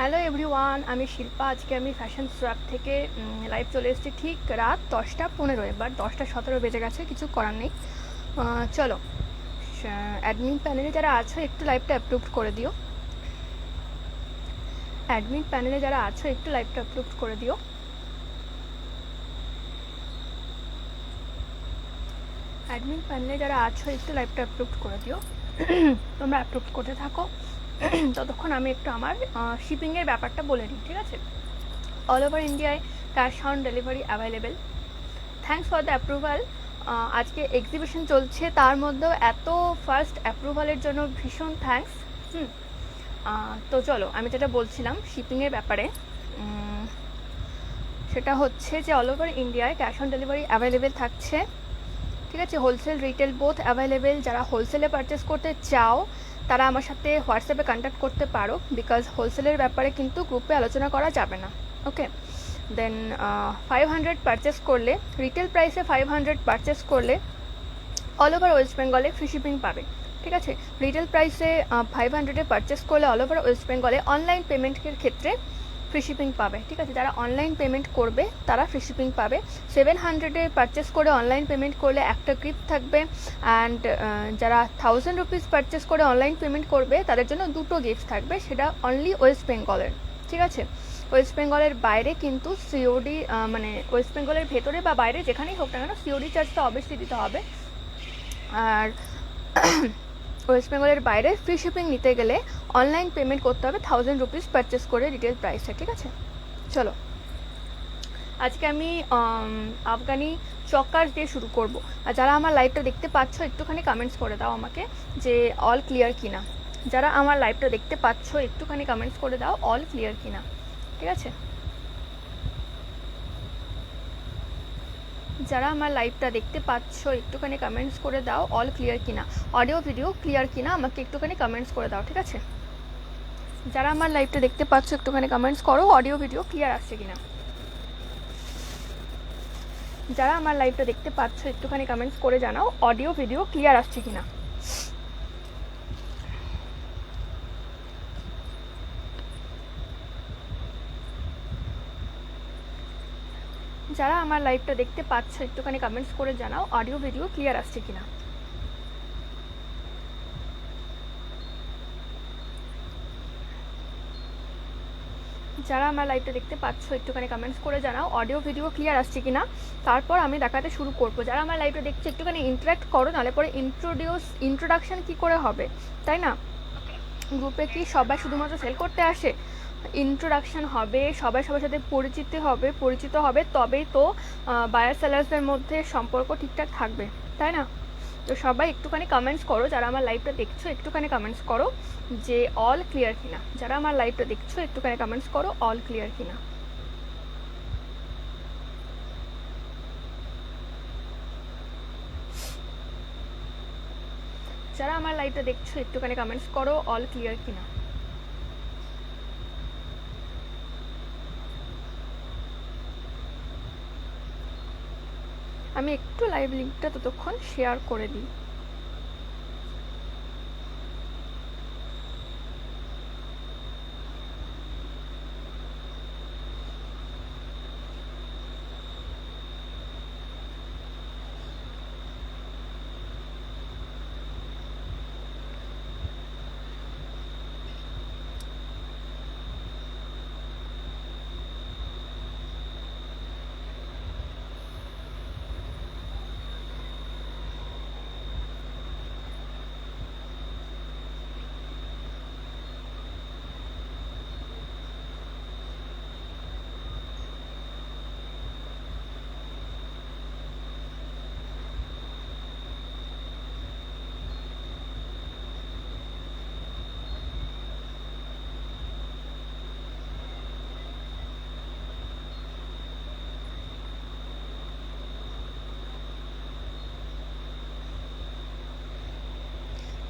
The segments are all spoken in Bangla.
হ্যালো এভরিওয়ান, আমি শিল্পা। আজকে আমি ফ্যাশন সোয়াপ থেকে লাইভ চলে এসেছি ঠিক রাত 10:15। এবার 10:17 বেজে গেছে, কিছু করার নেই। চলো, অ্যাডমিন প্যানেলে যারা আছো একটু লাইভটা অ্যাপ্রুভ করে দিও। অ্যাডমিন প্যানেলে যারা আছো একটু লাইভটা অ্যাপ্রুভ করে দিও। অ্যাডমিন প্যানেলে যারা আছো একটু লাইভটা অ্যাপ্রুভ করে দিও। তোমরা অ্যাপ্রুভ করতে থাকো, ততক্ষণ আমি একটু আমার শিপিংয়ের ব্যাপারটা বলে নিই, ঠিক আছে? অল ওভার ইন্ডিয়ায় cash on delivery available. Thanks for the approval. আজকে এক্সিবিশন চলছে, তার মধ্যেও এত ফার্স্ট অ্যাপ্রুভালের জন্য ভীষণ থ্যাঙ্কস। তো চলো, আমি যেটা বলছিলাম শিপিংয়ের ব্যাপারে, সেটা হচ্ছে যে অল ওভার ইন্ডিয়ায় ক্যাশ অন ডেলিভারি অ্যাভেলেবেল থাকছে, ঠিক আছে? Wholesale retail both available. যারা হোলসেলে পারচেস করতে চাও তারা আমার সাথে হোয়াটসঅ্যাপে কন্ট্যাক্ট করতে পারো, বিকজ হোলসেলের ব্যাপারে কিন্তু গ্রুপে আলোচনা করা যাবে না। ওকে, দেন 500 পারচেস করলে, রিটেল প্রাইসে 500 পারচেস করলে অল ওভার ওয়েস্ট বেঙ্গলে ফ্রি শিপিং পাবে, ঠিক আছে? রিটেল প্রাইসে 500-এ পারচেস করলে অল ওভার ওয়েস্ট বেঙ্গলে অনলাইন পেমেন্টের ক্ষেত্রে ফ্রি শিপিং পাবে, ঠিক আছে? যারা অনলাইন পেমেন্ট করবে তারা ফ্রি শিপিং পাবে। 700-এ পারচেস করে অনলাইন পেমেন্ট করলে একটা গিফট থাকবে, অ্যান্ড যারা 1000 রুপিস পারচেস করে অনলাইন পেমেন্ট করবে তাদের জন্য দুটো গিফট থাকবে, সেটা অনলি ওয়েস্ট বেঙ্গলের, ঠিক আছে? ওয়েস্ট বেঙ্গলের বাইরে কিন্তু সিওডি, মানে ওয়েস্ট বেঙ্গলের ভেতরে বা বাইরে যেখানেই হোক না কেন সিওডি চার্জটা অবশ্যই দিতে হবে। আর ওয়েস্ট বেঙ্গলের বাইরে ফ্রি শিপিং নিতে গেলে অনলাইন পেমেন্ট করতে হবে 1000 রুপিস পারচেস করে রিটেল প্রাইসে, ঠিক আছে? চলো, আজকে আমি আফগানি চক্কার দিয়ে শুরু করব। আর যারা আমার লাইভটা দেখতে পাচ্ছ একটুখানি কমেন্টস করে দাও আমাকে যে অল ক্লিয়ার কিনা। যারা আমার লাইভটা দেখতে পাচ্ছ একটুখানি কমেন্টস করে দাও অল ক্লিয়ার কিনা, ঠিক আছে? যারা আমার লাইভটা দেখতে পাচ্ছ একটুখানি কমেন্টস করে দাও অল ক্লিয়ার কিনা, অডিও ভিডিও ক্লিয়ার কিনা আমাকে একটুখানি কমেন্টস করে দাও, ঠিক আছে? যারা আমার লাইভটা দেখতে পাচ্ছ একটুখানি কমেন্টস করো অডিও ভিডিও ক্লিয়ার আসছে কিনা। যারা আমার লাইভটা দেখতে পাচ্ছ একটুখানি কমেন্টস করে জানাও অডিও ভিডিও ক্লিয়ার আসছে কিনা। যারা আমার লাইভটা দেখতে পাচ্ছ একটুখানি কমেন্টস করে জানাও অডিও ভিডিও ক্লিয়ার আসছে কিনা। যারা আমার লাইভটা দেখতে পাচ্ছ একটুখানি কমেন্টস করে জানাও অডিও ভিডিও ক্লিয়ার আসছে কিনা, তারপর আমি দেখাতে শুরু করবো। যারা আমার লাইভটা দেখছো একটুখানি ইন্টারাক্ট করো, নাহলে পরে ইন্ট্রোডাকশন কি করে হবে, তাই না? গ্রুপে কি সবাই শুধুমাত্র সেল করতে আসে? ইন্ট্রোডাকশন হবে, সবাই সবার সাথে পরিচিত হবে, তবেই তো বায়ার সেলার্সদের মধ্যে সম্পর্ক ঠিকঠাক থাকবে, তাই না? তো সবাই একটুখানি কমেন্টস করো, যারা আমার লাইভটা দেখছো একটুখানি কমেন্টস করো যে অল ক্লিয়ার কিনা। যারা আমার লাইভটা দেখছো একটুখানি কমেন্টস করো অল ক্লিয়ার কিনা। যারা আমার লাইভটা দেখছো একটুখানি কমেন্টস করো অল ক্লিয়ার কিনা। আমি একটু লাইভ লিঙ্কটা ততক্ষণ শেয়ার করে দিই।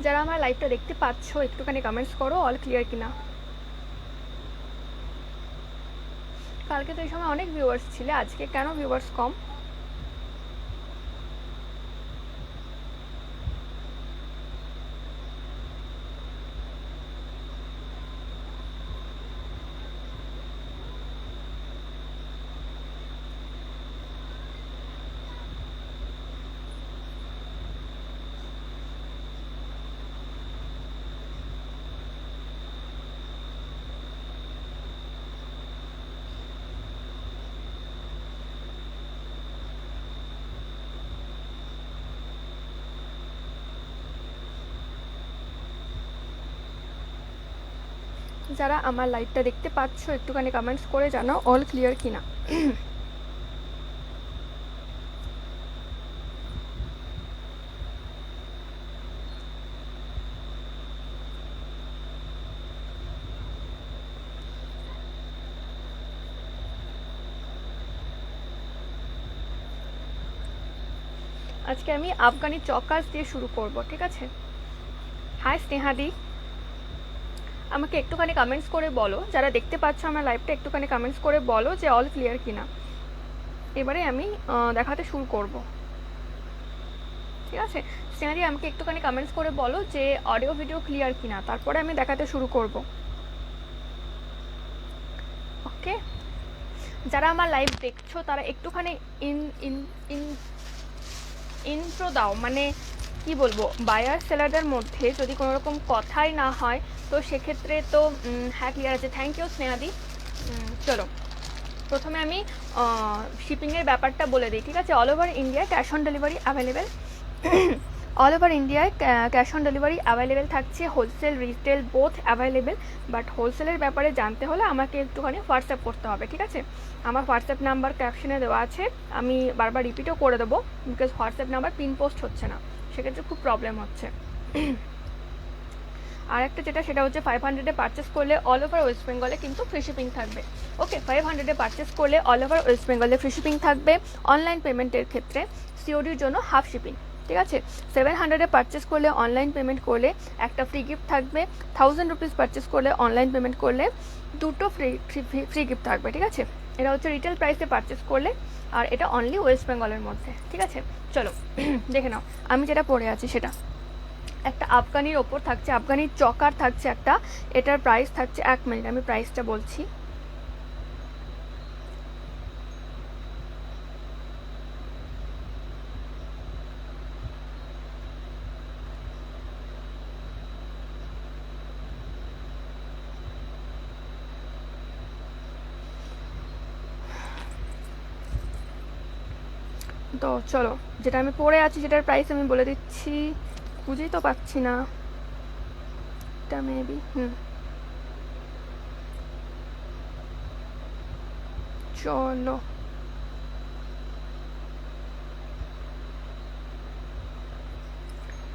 যারা আমার লাইভটা দেখতে পাচ্ছ একটুখানি কমেন্টস করো অল ক্লিয়ার কিনা। কালকে তো এই সময় অনেক ভিউয়ার্স ছিলে, আজকে কেন ভিউয়ার্স কম? যারা আমার লাইভটা দেখতে পাচ্ছ একটুখানি কমেন্টস করে জানাও অল ক্লিয়ার কিনা। আজকে আমি আফগানি চকাস দিয়ে শুরু করব, ঠিক আছে। হাই স্নেহাদি, আমাকে একটুখানি কমেন্টস করে বলো, যারা দেখতে পাচ্ছ আমার লাইভটা একটুখানি কমেন্টস করে বলো যে অল ক্লিয়ার কিনা। এবারে আমি দেখাতে শুরু করব, ঠিক আছে। স্নেহাদি আমাকে একটুখানি কমেন্টস করে বলো যে অডিও ভিডিও ক্লিয়ার কিনা, তারপরে আমি দেখাতে শুরু করব। ওকে, যারা আমার লাইভ দেখছো তারা একটুখানি ইন্ট্রো দাও, মানে কি বলবো, বায়ার সেলারদের মধ্যে যদি কোনো রকম কথাই না হয় তো সেক্ষেত্রে তো হ্যাঁ ক্লিয়ার আছে। থ্যাংক ইউ স্নেহাদি। চলো প্রথমে আমি শিপিংয়ের ব্যাপারটা বলে দিই, ঠিক আছে। অল ওভার ইন্ডিয়ায় cash on delivery available. All over ইন্ডিয়ায় ক্যাশ অন ডেলিভারি অ্যাভেলেবেল থাকছে, wholesale retail both available. But হোলসেলের ব্যাপারে জানতে হলে আমাকে একটুখানি হোয়াটসঅ্যাপ করতে হবে, ঠিক আছে। আমার হোয়াটসঅ্যাপ নাম্বার ক্যাপশনে দেওয়া আছে, আমি বারবার রিপিটও করে দেবো because WhatsApp number pin post হচ্ছে না, সেক্ষেত্রে খুব প্রবলেম হচ্ছে। আর একটা যেটা সেটা হচ্ছে 500-এ পারচেস করলে অল ওভার ওয়েস্ট বেঙ্গলে কিন্তু ফ্রি শিপিং থাকবে। ওকে, 500-এ পারচেস করলে অল ওভার ওয়েস্ট বেঙ্গলে ফ্রি শিপিং থাকবে। অনলাইন পেমেন্টের ক্ষেত্রে সিওডির জন্য হাফ শিপিং, ঠিক আছে। 700-এ পারচেস করলে অনলাইন পেমেন্ট করলে একটা ফ্রি গিফট থাকবে। 1000 রুপিস পারচেস করলে অনলাইন পেমেন্ট করলে দুটো ফ্রি গিফট থাকবে, ঠিক আছে। এটা হচ্ছে রিটেল প্রাইসে পারচেস করলে, আর এটা অনলি ওয়েস্ট বেঙ্গলের মধ্যে, ঠিক আছে। চলো দেখে নাও আমি যেটা পরে আছি সেটা একটা আফগানির ওপর থাকছে, আফগানির চকার থাকছে একটা। এটার প্রাইস থাকছে, 1 মিনিট আমি প্রাইসটা বলছি। তো চলো যেটা আমি পরে আছি সেটার প্রাইস আমি বলে দিচ্ছি, খুঁজেই তো পাচ্ছি না এটা মেবি। চলো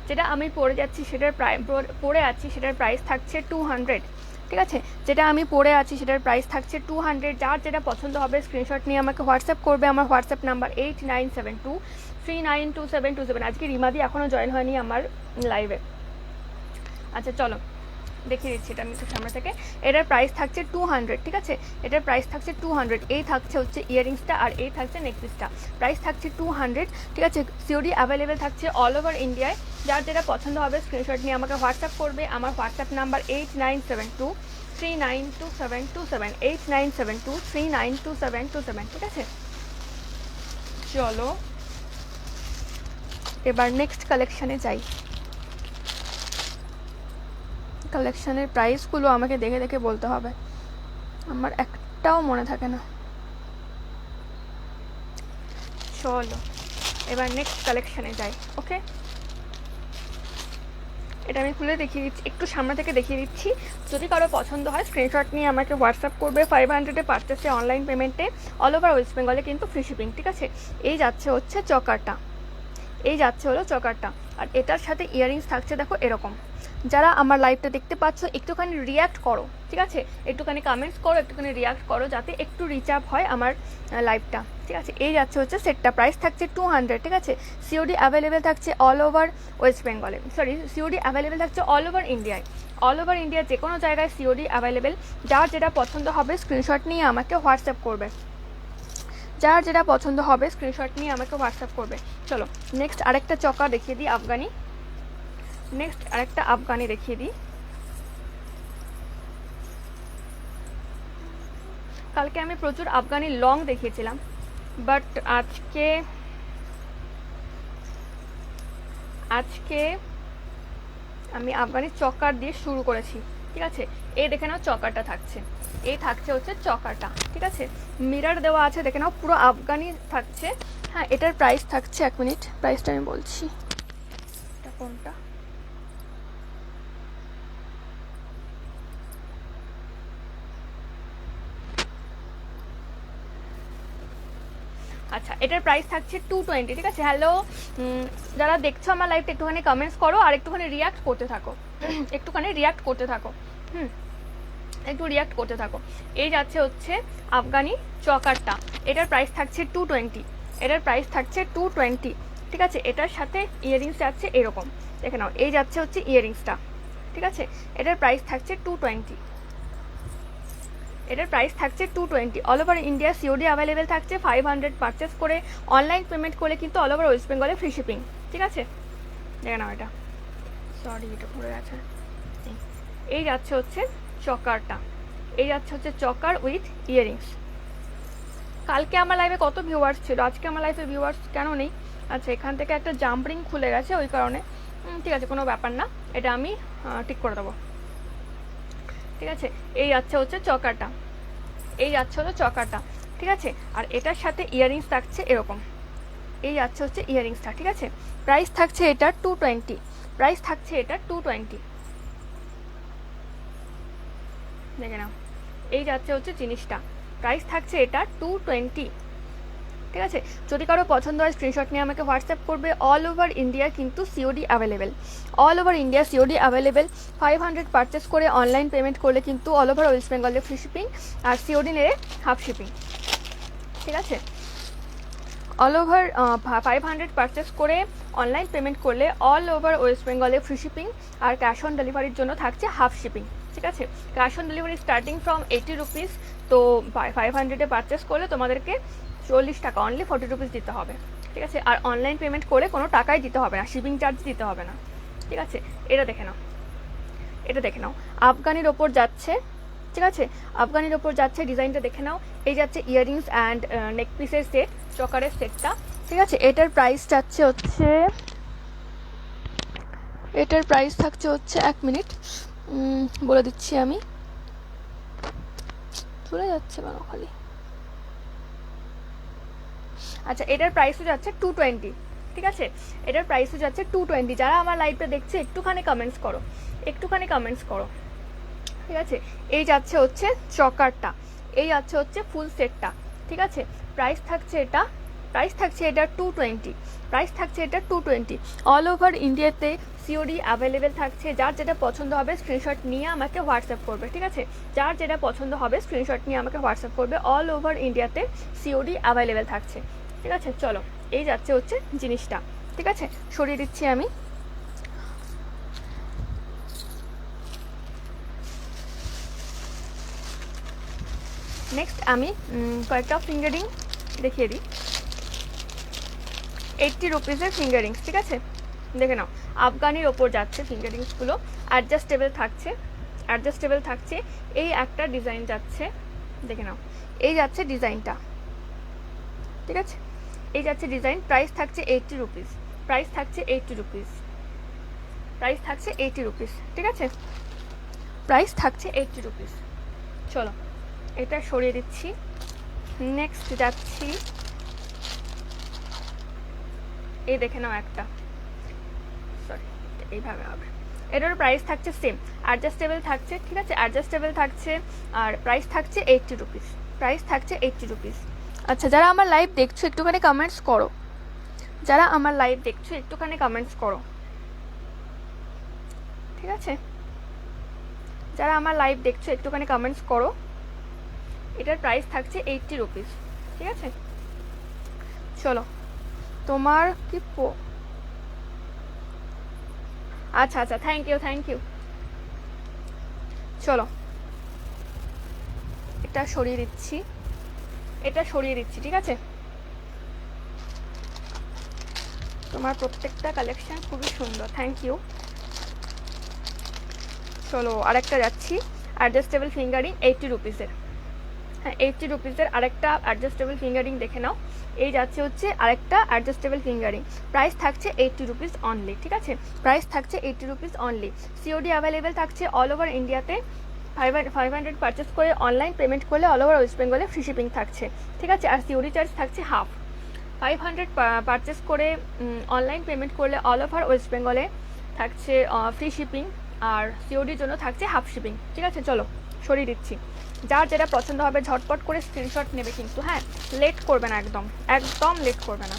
যেটা আমি পরে যাচ্ছি সেটার পরে আছি সেটার প্রাইস থাকছে 200, ঠিক আছে। যেটা আমি পরে আছি সেটার প্রাইস থাকছে 200। যার যেটা পছন্দ হবে স্ক্রিনশট নিয়ে আমাকে হোয়াটসঅ্যাপ করবে। আমার হোয়াটসঅ্যাপ নাম্বার 8972392727। আজকে রিমাদি এখনও জয়েন হয়নি আমার লাইভে। আচ্ছা চলো দেখিয়ে দিচ্ছি এটা আমি সামনে থেকে। এটার প্রাইস থাকছে 200, ঠিক আছে। এটার প্রাইস থাকছে 200। এই থাকছে হচ্ছে ইয়ারিংসটা আর এই থাকছে নেকপিসটা। প্রাইস থাকছে 200, ঠিক আছে। সিওডি অ্যাভেলেবেল থাকছে অল ওভার ইন্ডিয়ায়। যার যেটা পছন্দ হবে স্ক্রিনশট নিয়ে আমাকে হোয়াটসঅ্যাপ করবে। আমার হোয়াটসঅ্যাপ নাম্বার 8972392727, 8972392727, ঠিক আছে। চলো এবার নেক্সট কালেকশানে যাই। কালেকশানের প্রাইসগুলো আমাকে দেখে দেখে বলতে হবে, আমার একটাও মনে থাকে না। চলো এবার নেক্সট কালেকশানে যাই। ওকে, এটা আমি খুলে দেখিয়ে দিচ্ছি, একটু সামনে থেকে দেখিয়ে দিচ্ছি। যদি কারো পছন্দ হয় স্ক্রিনশট নিয়ে আমাকে হোয়াটসঅ্যাপ করবে। 500-এ পারচেসে অনলাইন পেমেন্টে অল ওভার ওয়েস্ট বেঙ্গলে কিন্তু ফ্রি শিপিং, ঠিক আছে। এই যাচ্ছে হচ্ছে চকারটা, এই যাচ্ছে হলো চকারটা, আর এটার সাথে ইয়ারিংস থাকছে দেখো এরকম। যারা আমার লাইভটা দেখতে পাচ্ছ একটুখানি রিয়াক্ট করো, ঠিক আছে। একটুখানি কমেন্টস করো, একটুখানি রিয়াক্ট করো, যাতে একটু রিচ আপ হয় আমার লাইভটা, ঠিক আছে। এই যাচ্ছে হচ্ছে সেটটা, প্রাইস থাকছে 200, ঠিক আছে। সিওডি অ্যাভেলেবেল থাকছে অল ওভার ওয়েস্ট বেঙ্গলে, সরি সিওডি অ্যাভেলেবেল থাকছে অল ওভার ইন্ডিয়ায়। অল ওভার ইন্ডিয়ার যে কোনো জায়গায় সিওডি অ্যাভেলেবেল। যার যেটা পছন্দ হবে স্ক্রিনশট নিয়ে আমাকে হোয়াটসঅ্যাপ করবে। যার যেটা পছন্দ হবে স্ক্রিনশট নিয়ে আমাকে হোয়াটসঅ্যাপ করবে। চলো নেক্সট আরেকটা চকা দেখিয়ে দিই আফগানি। নেক্সট আরেকটা আফগানি দেখিয়ে দিই। কালকে আমি প্রচুর আফগানি লং দেখিয়েছিলাম, বাট আজকে আমি আফগানি চকার দিয়ে শুরু করেছি, ঠিক আছে। এই দেখে নাও চকারটা থাকছে, এই থাকছে হচ্ছে চকারটা, ঠিক আছে। মিরর দেওয়া আছে দেখে নাও, পুরো আফগানি থাকছে। হ্যাঁ, এটার প্রাইস থাকছে, 1 মিনিট প্রাইসটা আমি বলছি। এটা কোনটা, আচ্ছা, এটার প্রাইস থাকছে 220, ঠিক আছে। হ্যালো, যারা দেখছো আমার লাইভটা একটুখানি কমেন্টস করো আর একটুখানি রিয়াক্ট করতে থাকো, একটুখানি রিয়াক্ট করতে থাকো, একটু রিয়াক্ট করতে থাকো। এই যাচ্ছে হচ্ছে আফগানি চকারটা, এটার প্রাইস থাকছে 220, এটার প্রাইস থাকছে 220, ঠিক আছে। এটার সাথে ইয়াররিংস যাচ্ছে এরকম, দেখে নাও, এই যাচ্ছে হচ্ছে ইয়াররিংসটা, ঠিক আছে। এটার প্রাইস থাকছে 220, এটার প্রাইস থাকছে 220। All over India COD available থাকছে। 500 পারচেস করে অনলাইন পেমেন্ট করলে কিন্তু অল ওভার ওয়েস্ট বেঙ্গলে ফ্রি শিপিং, ঠিক আছে। দেখে নাও, এটা সরি এটা পড়ে গেছে। এই যাচ্ছে হচ্ছে চকারটা, এই যাচ্ছে হচ্ছে চকার উইথ ইয়াররিংস। কালকে আমার লাইভে কত ভিউয়ার্স ছিল, আজকে আমার লাইভে ভিউয়ার্স কেন নেই? আচ্ছা, এখান থেকে একটা জাম্পরিং খুলে গেছে ওই কারণে, ঠিক আছে, কোনো ব্যাপার না, এটা আমি ঠিক করে দেবো, ঠিক আছে। এই যাচ্ছে হচ্ছে চকারটা, এই যাচ্ছে হচ্ছে চকারটা, ঠিক আছে। আর এটার সাথে ইয়াররিংস থাকছে এরকম, এই যাচ্ছে হচ্ছে ইয়াররিংসটা, ঠিক আছে। প্রাইস থাকছে এটা 220, প্রাইস থাকছে এটা 220, দেখে নাও, এই যাচ্ছে হচ্ছে জিনিসটা, প্রাইস থাকছে এটা 220, ঠিক আছে। যদি কারো পছন্দ হয় স্ক্রিনশট নিয়ে আমাকে হোয়াটসঅ্যাপ করবে। অল ওভার ইন্ডিয়া কিন্তু COD available, all over India COD available. 500 purchase করে অনলাইন পেমেন্ট করলে কিন্তু অল ওভার ওয়েস্ট বেঙ্গলে ফ্রি শিপিং, আর সিওডি নিলে হাফ শিপিং, ঠিক আছে। অল ওভার 500 পারচেস করে অনলাইন পেমেন্ট করলে অল ওভার ওয়েস্ট বেঙ্গলে ফ্রি শিপিং, আর ক্যাশ অন ডেলিভারির জন্য থাকছে হাফ শিপিং, ঠিক আছে। Cash on delivery starting from 80 rupees, তো 500-এ পারচেস করলে তোমাদেরকে 40 টাকা, অনলি 40 রুপিস দিতে হবে, ঠিক আছে। আর অনলাইন পেমেন্ট করে কোনো টাকাই দিতে হবে না, শিপিং চার্জ দিতে হবে না, ঠিক আছে। এটা দেখে নাও, এটা দেখে নাও, আফগানির ওপর যাচ্ছে, ঠিক আছে, আফগানির ওপর যাচ্ছে, ডিজাইনটা দেখে নাও। এই যাচ্ছে ইয়াররিংস অ্যান্ড নেক পিসের সেট, চকারের সেটটা, ঠিক আছে। এটার প্রাইস যাচ্ছে হচ্ছে, এটার প্রাইস থাকছে হচ্ছে, 1 মিনিট বলে দিচ্ছি আমি, চলে যাচ্ছে কেন খালি। আচ্ছা, এটার প্রাইসও যাচ্ছে 220, ঠিক আছে। এটার প্রাইসও যাচ্ছে 220। যারা আমার লাইভটা দেখছে একটুখানি কমেন্টস করো, একটুখানি কমেন্টস করো, ঠিক আছে। এই যাচ্ছে হচ্ছে চকারটা, এই যাচ্ছে হচ্ছে ফুল সেটটা, ঠিক আছে। প্রাইস থাকছে এটা, প্রাইস থাকছে এটা 220, প্রাইস থাকছে এটা 220। অল ওভার ইন্ডিয়াতে সিওডি অ্যাভেলেবেল থাকছে। যার যেটা পছন্দ হবে স্ক্রিনশট নিয়ে আমাকে হোয়াটসঅ্যাপ করবে, ঠিক আছে। যার যেটা পছন্দ হবে স্ক্রিনশট নিয়ে আমাকে হোয়াটসঅ্যাপ করবে। অল ওভার ইন্ডিয়াতে সিওডি অ্যাভেলেবেল থাকছে, ঠিক আছে। চলো, এই যাচ্ছে হচ্ছে জিনিসটা, ঠিক আছে, সরিয়ে দিচ্ছি আমি। নেক্সট আমি কয়েকটা ফিঙ্গারিং দেখিয়ে দিই। 80 রুপিসের ফিঙ্গারিংস, ঠিক আছে, দেখে নাও। আফগানির ওপর যাচ্ছে ফিঙ্গারিংসগুলো, অ্যাডজাস্টেবল থাকছে, অ্যাডজাস্টেবল থাকছে। এই একটা ডিজাইন যাচ্ছে, দেখে নাও, এই যাচ্ছে ডিজাইনটা, ঠিক আছে, এই যাচ্ছে ডিজাইন। প্রাইস থাকছে 80 রুপিস, প্রাইস থাকছে 80 রুপিস, প্রাইস থাকছে 80 রুপিস, ঠিক আছে, প্রাইস থাকছে 80 রুপিস। চলো, এটা সরিয়ে দিচ্ছি। নেক্সট যাচ্ছি, এই দেখে নাও একটা, সরি এইভাবে হবে। এটার প্রাইস থাকছে সেম, অ্যাডজাস্টেবল থাকছে, ঠিক আছে, অ্যাডজাস্টেবল থাকছে, আর প্রাইস থাকছে 80 রুপিস, প্রাইস থাকছে 80 রুপিস। আচ্ছা, যারা আমার লাইভ দেখছো একটুখানি কমেন্টস করো, যারা আমার লাইভ দেখছো একটুখানি কমেন্টস করো, ঠিক আছে। যারা আমার লাইভ দেখছো একটুখানি কমেন্টস করো। এটার প্রাইস থাকছে 80 রুপিস, ঠিক আছে। চলো, তোমার কি আচ্ছা আচ্ছা, থ্যাংক ইউ, থ্যাংক ইউ। চলো, এটা সরিয়ে দিচ্ছি, এটা সরিয়ে দিচ্ছি, ঠিক আছে। তোমার প্রত্যেকটা কালেকশন খুবই সুন্দর, থ্যাংক ইউ। চলো, আরেকটা যাচ্ছি, অ্যাডজাস্টেবল ফিঙ্গারিং 80 রুপিসের, হ্যাঁ 80 রুপিসের আরেকটা অ্যাডজাস্টেবল ফিঙ্গারিং দেখে নাও। এই যাচ্ছে হচ্ছে আরেকটা অ্যাডজাস্টেবল ফিঙ্গারিং, প্রাইস থাকছে 80 রুপিস অনলি, ঠিক আছে, প্রাইস থাকছে 80 রুপিস অনলি। সিওডি অ্যাভেলেবেল থাকছে অল ওভার ইন্ডিয়াতে। 500 পারচেস করে অনলাইন পেমেন্ট করলে অল ওভার ওয়েস্ট বেঙ্গলে ফ্রি শিপিং থাকছে, ঠিক আছে। আর সিওডি চার্জ থাকছে হাফ। 500 পারচেস করে অনলাইন পেমেন্ট করলে অল ওভার ওয়েস্ট বেঙ্গলে থাকছে ফ্রি শিপিং, আর সিওডির জন্য থাকছে হাফ শিপিং। ঠিক আছে, চলো সরিয়ে দিচ্ছি। যার যেটা পছন্দ হবে ঝটপট করে স্ক্রিনশট নেবে কিন্তু, হ্যাঁ লেট করবে না, একদম একদম লেট করবে না।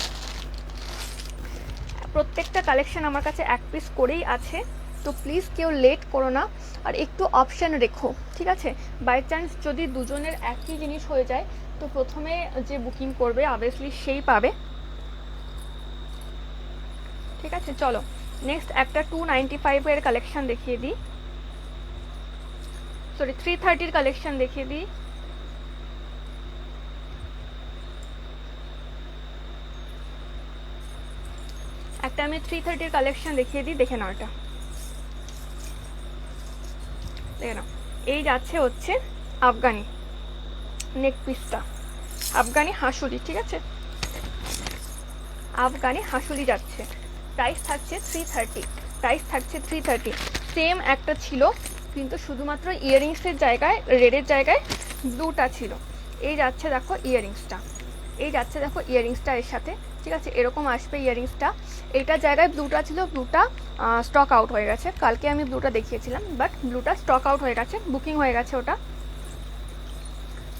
প্রত্যেকটা কালেকশন আমার কাছে এক পিস করেই আছে, তো প্লিজ কেউ লেট করো না। আর একটু অপশান রেখো, ঠিক আছে? বাই চান্স যদি দুজনের একই জিনিস হয়ে যায়, তো প্রথমে যে বুকিং করবে অবভিয়াসলি সেই পাবে। ঠিক আছে, চলো নেক্সট একটা 295 কালেকশন দেখিয়ে দিই, সরি 330 কালেকশন দেখিয়ে দিই। একটা আমি 330 কালেকশন দেখিয়ে দিই, দেখে নাও এটা, দেখে নাও। এই যাচ্ছে হচ্ছে আফগানি নেক পিসটা, আফগানি হাঁসুলি, ঠিক আছে, আফগানি হাঁসুলি যাচ্ছে। প্রাইস থাকছে 330, প্রাইস থাকছে 330। সেম একটা ছিল, কিন্তু শুধুমাত্র ইয়াররিংসের জায়গায়, রেডের জায়গায় ব্লুটা ছিল। এই যাচ্ছে দেখো ইয়াররিংসটা, এই যাচ্ছে দেখো ইয়াররিংসটা এর সাথে, ঠিক আছে, এরকম আসবে ইয়াররিংসটা। এইটার জায়গায় ব্লুটা ছিল, ব্লুটা স্টক আউট হয়ে গেছে। কালকে আমি ব্লুটা দেখিয়েছিলাম, বাট ব্লুটা স্টক আউট হয়ে গেছে, বুকিং হয়ে গেছে ওটা।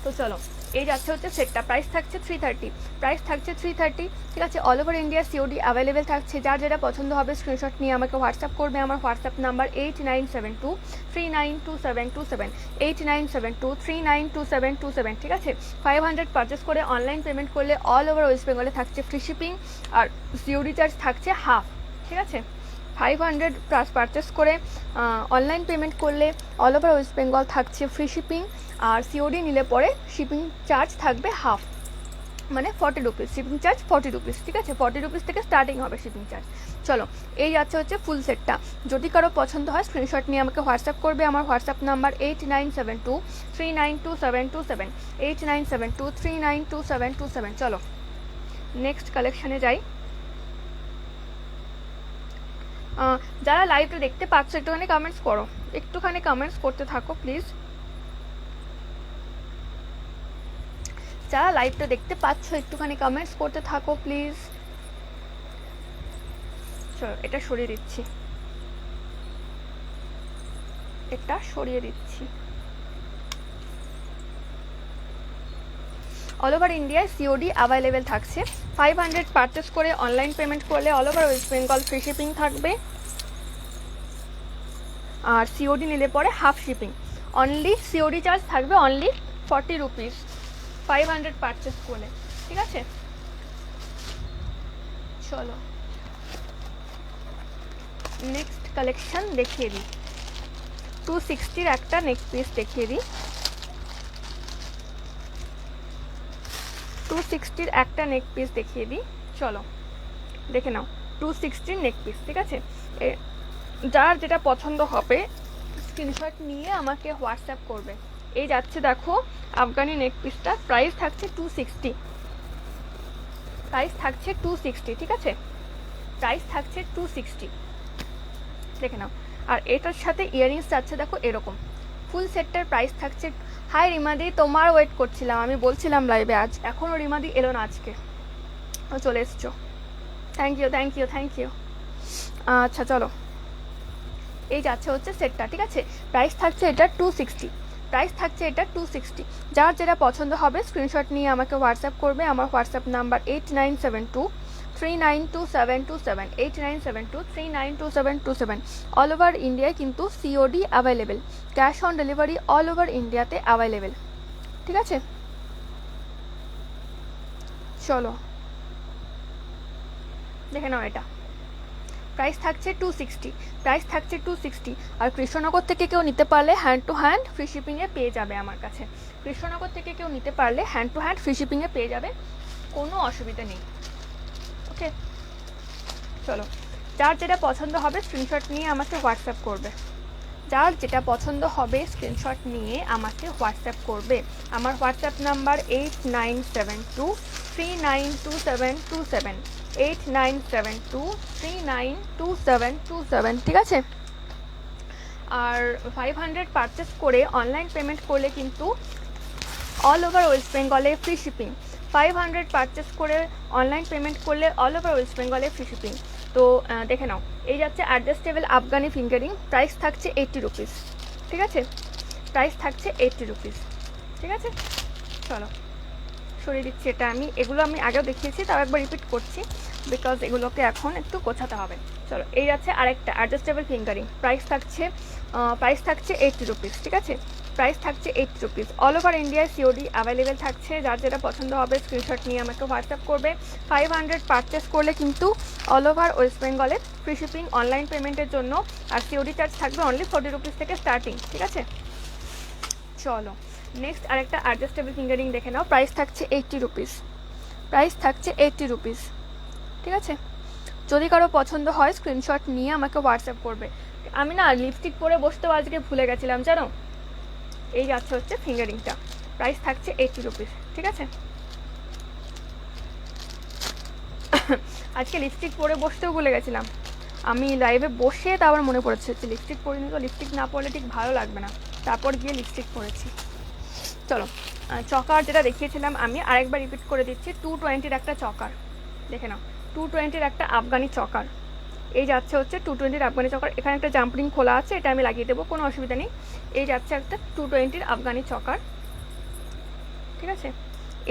তো চলো, এই যাচ্ছে হচ্ছে সেটটা, প্রাইস থাকছে 330, প্রাইস থাকছে 330। ঠিক আছে, all over India COD available থাকছে। যার যেটা পছন্দ হবে স্ক্রিনশট নিয়ে আমাকে হোয়াটসঅ্যাপ করবে। আমার হোয়াটসঅ্যাপ নাম্বার 8972392727, 8972392727। ঠিক আছে, 500 পারচেস করে অনলাইন পেমেন্ট করলে অল ওভার ওয়েস্ট বেঙ্গলে থাকছে ফ্রি শিপিং, আর সিওডি চার্জ থাকছে হাফ। ঠিক আছে, 500 প্লাস পারচেস করে অনলাইন পেমেন্ট করলে অল ওভার ওয়েস্ট বেঙ্গল থাকছে ফ্রি শিপিং, আর সিওডি নিলে পরে শিপিং চার্জ থাকবে হাফ, মানে 40 রুপিস শিপিং চার্জ, 40 রুপিস। ঠিক আছে, 40 রুপিস থেকে স্টার্টিং হবে শিপিং চার্জ। চলো, এই যাচ্ছে হচ্ছে ফুল সেটটা। যদি কারো পছন্দ হয় স্ক্রিনশট নিয়ে আমাকে হোয়াটসঅ্যাপ করবে। আমার হোয়াটসঅ্যাপ নাম্বার 8972392727, 8972392727। চলো নেক্সট কালেকশানে যাই। যারা লাইভটা দেখতে পাচ্ছ একটুখানি কমেন্টস করো, একটুখানি কমেন্টস করতে থাকো প্লিজ। যারা লাইভটা দেখতে পাচ্ছ একটুখানি কমেন্টস করতে থাকো প্লিজ। চলো এটা সরিয়ে দিচ্ছি, এটা সরিয়ে দিচ্ছি। অল ওভার ইন্ডিয়ায় সিওডি অ্যাভেলেবেল থাকছে। 500 পারচেস করে অনলাইন পেমেন্ট করলে all over West Bengal free shipping থাকবে, আর সিওডি নিলে পরে half shipping. Only COD charge থাকবে অনলি 40 রুপিস 500 পারচেস করলে। ঠিক আছে, চলো নেক্সট কালেকশন দেখিয়ে দিই। 260 একটা নেক পিস দেখিয়ে দিই, 260 একটা নেক পিস দেখিয়ে দিই। চলো দেখে নাও 260 নেক পিস। ঠিক আছে, যার যেটা পছন্দ হবে স্ক্রিনশট নিয়ে আমাকে হোয়াটসঅ্যাপ করবে। এই যাচ্ছে দেখো আফগানি নেক পিসটা, প্রাইস থাকছে 260, প্রাইস থাকছে 260। ঠিক আছে, প্রাইস থাকছে 260, দেখে নাও। আর এটার সাথে ইয়াররিংস যাচ্ছে দেখো এরকম। ফুল সেটটার প্রাইস থাকছে, হাই রিমাদি, তোমার ওয়েট করছিলাম, আমি বলছিলাম লাইভে আজ, এখনও রিমাদি এলো না, আজকে চলে এসছো, thank you thank you thank you. আচ্ছা চলো, এই যাচ্ছে হচ্ছে সেটটা। ঠিক আছে, প্রাইস থাকছে এটা 260, প্রাইস থাকছে এটা 260। যার যেটা পছন্দ হবে স্ক্রিনশট নিয়ে আমাকে হোয়াটসঅ্যাপ করবে। আমার হোয়াটসঅ্যাপ নাম্বার 8972392727, 8972392727। অল ওভার ইন্ডিয়ায় কিন্তু COD available, cash on delivery all over ইন্ডিয়াতে অ্যাভেলেবেল। ঠিক আছে, চলো দেখে নাও, এটা প্রাইস থাকছে 260, প্রাইস থাকছে 260। আর কৃষ্ণনগর থেকে কেউ নিতে পারলে হ্যান্ড টু হ্যান্ড ফ্রি শিপিংয়ে পেয়ে যাবে আমার কাছে। কৃষ্ণনগর থেকে কেউ নিতে পারলে হ্যান্ড টু হ্যান্ড ফ্রি শিপিংয়ে পেয়ে যাবে, কোনো অসুবিধা নেই। ওকে, চলো যার যেটা পছন্দ হবে স্ক্রিনশট নিয়ে আমাকে হোয়াটসঅ্যাপ করবে। যার যেটা পছন্দ হবে স্ক্রিনশট নিয়ে আমাকে হোয়াটসঅ্যাপ করবে। আমার হোয়াটসঅ্যাপ নাম্বার 8972392727, 8972392727। ঠিক আছে, আর 500 পারচেস করে অনলাইন পেমেন্ট করলে কিন্তু অল ওভার ওয়েস্ট বেঙ্গলে ফ্রি শিপিং। 500 পারচেস করে অনলাইন পেমেন্ট করলে অল ওভার ওয়েস্ট বেঙ্গলে ফ্রি শিপিং। তো দেখে নাও, এই যাচ্ছে অ্যাডজাস্টেবল আফগানি ফিঙ্গারিং, প্রাইস থাকছে 80 রুপিস। ঠিক আছে, প্রাইস থাকছে 80 রুপিস। ঠিক আছে, চলো সরিয়ে দিচ্ছি এটা আমি। এগুলো আমি আগেও দেখিয়েছি, তাও একবার রিপিট করছি বিকজ এগুলোকে এখন একটু গোছাতে হবে। চলো, এই আছে আরেকটা অ্যাডজাস্টেবল ফিঙ্গারিং, প্রাইস থাকছে 80 রুপিস। ঠিক আছে, প্রাইস থাকছে 80 রুপিস। অল ওভার ইন্ডিয়ায় সিওডি অ্যাভেলেবেল থাকছে, যার যেটা পছন্দ হবে স্ক্রিনশট নিয়ে আমাকে হোয়াটসঅ্যাপ করবে। 500 পারচেস করলে কিন্তু অল ওভার ওয়েস্ট বেঙ্গলে ফ্রি শিপিং অনলাইন পেমেন্টের জন্য, আর সিওডি চার্জ থাকবে অনলি 40 রুপিস থেকে স্টার্টিং। ঠিক আছে, চলো নেক্সট আরেকটা অ্যাডজাস্টেবল ফিঙ্গারিং দেখে নাও, প্রাইস থাকছে 80 রুপিস। প্রাইস থাকছে 80 রুপিস। ঠিক আছে, যদি কারো পছন্দ হয় স্ক্রিনশট নিয়ে আমাকে হোয়াটসঅ্যাপ করবে। আমি না লিপস্টিক পরে বসতেও আজকে ভুলে গেছিলাম জানো। এই যাচ্ছে হচ্ছে ফিঙ্গারিংটা, প্রাইস থাকছে 80 রুপিস। ঠিক আছে, আজকে লিপস্টিক পরে বসতেও ভুলে গেছিলাম। আমি লাইভে বসে তারপর মনে পড়েছে হচ্ছে লিপস্টিক পরিনি, তো লিপস্টিক না পরলে ঠিক ভালো লাগবে না, তারপর গিয়ে লিপস্টিক পরেছি। চলো, চকার যেটা দেখিয়েছিলাম আমি আরেকবার রিপিট করে দিচ্ছি। 220-র একটা চকার দেখে নাও, 220-র একটা আফগানি চকার। এই যাচ্ছে হচ্ছে 220-র আফগানি চকার। এখানে একটা জাম্পরিং খোলা আছে, এটা আমি লাগিয়ে দেবো, কোনো অসুবিধা নেই। এই যাচ্ছে একটা 220-র আফগানি চকার। ঠিক আছে,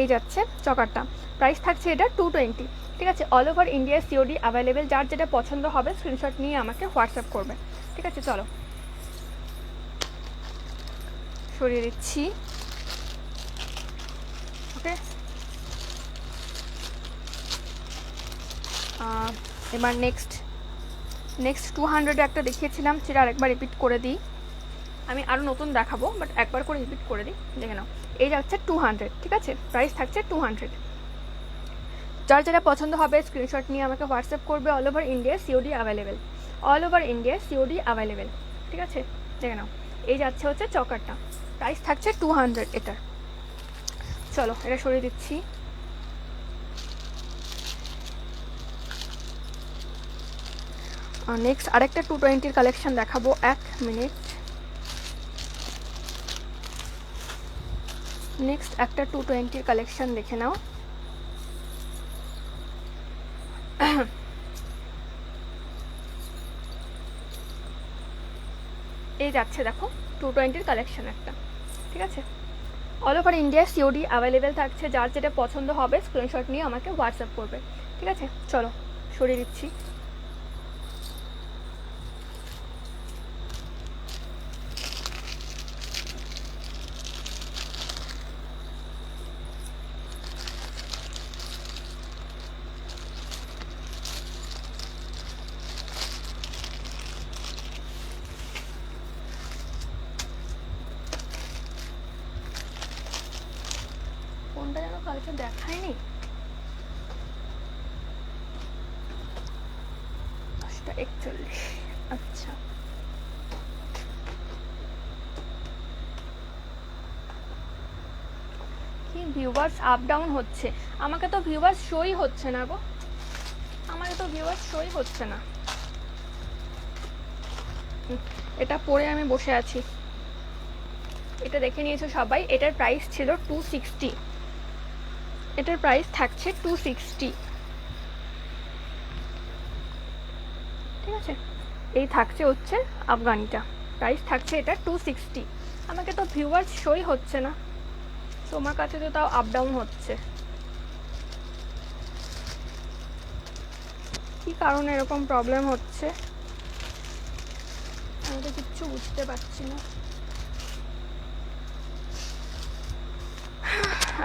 এই যাচ্ছে চকারটা, প্রাইস থাকছে এটা 220। ঠিক আছে, all over India COD available, যার যেটা পছন্দ হবে স্ক্রিনশট নিয়ে আমাকে হোয়াটসঅ্যাপ করবে। ঠিক আছে, চলো সরিয়ে দিচ্ছি। ওকে, এবার নেক্সট 200 একটা দেখিয়েছিলাম, সেটা আরেকবার রিপিট করে দিই। আমি আরও নতুন দেখাবো, বাট একবার করে রিপিট করে দিই, দেখে নাও। এই যাচ্ছে 200। ঠিক আছে, প্রাইস থাকছে 200। যার যেটা পছন্দ হবে স্ক্রিনশট নিয়ে আমাকে হোয়াটসঅ্যাপ করবে। All over India COD available, all over India COD available. ঠিক আছে, দেখে নাও। এই যাচ্ছে হচ্ছে চকারটা, প্রাইস থাকছে 200 এটার। চলো এটা সরিয়ে দিচ্ছি। নেক্সট আরেকটা 220-র কালেকশন দেখাবো, 1 মিনিট। নেক্সট একটা 220-র কালেকশন দেখে নাও। এই যাচ্ছে দেখো 220-র কালেকশন একটা। ঠিক আছে, all over India COD available থাকছে, যার যেটা পছন্দ হবে স্ক্রিনশট নিয়ে আমাকে হোয়াটসঅ্যাপ করবে। ঠিক আছে, চলো সরিয়ে দিচ্ছি। কোনটা যেন কালকে দেখায়নি, 10:41। আচ্ছা, কি ভিউয়ার্স আপ ডাউন হচ্ছে, আমাকে তো ভিউয়ার্স শোই হচ্ছে না গো, আমাকে তো ভিউয়ার্স শোই হচ্ছে না। এটা পরে আমি বসে আছি, এটা দেখে নিয়েছো সবাই। এটার প্রাইস ছিল 260, এটার প্রাইস থাকছে 260। ঠিক আছে, এই থাকছে হচ্ছে আফগানিটা, প্রাইস থাকছে এটা 260। আমাকে তো ভিউয়ার্স শোই হচ্ছে না, তোমার কাছে তো তাও আপ ডাউন হচ্ছে, কি কারণে এরকম প্রবলেম হচ্ছে আমি তো কিচ্ছু বুঝতে পারছি না।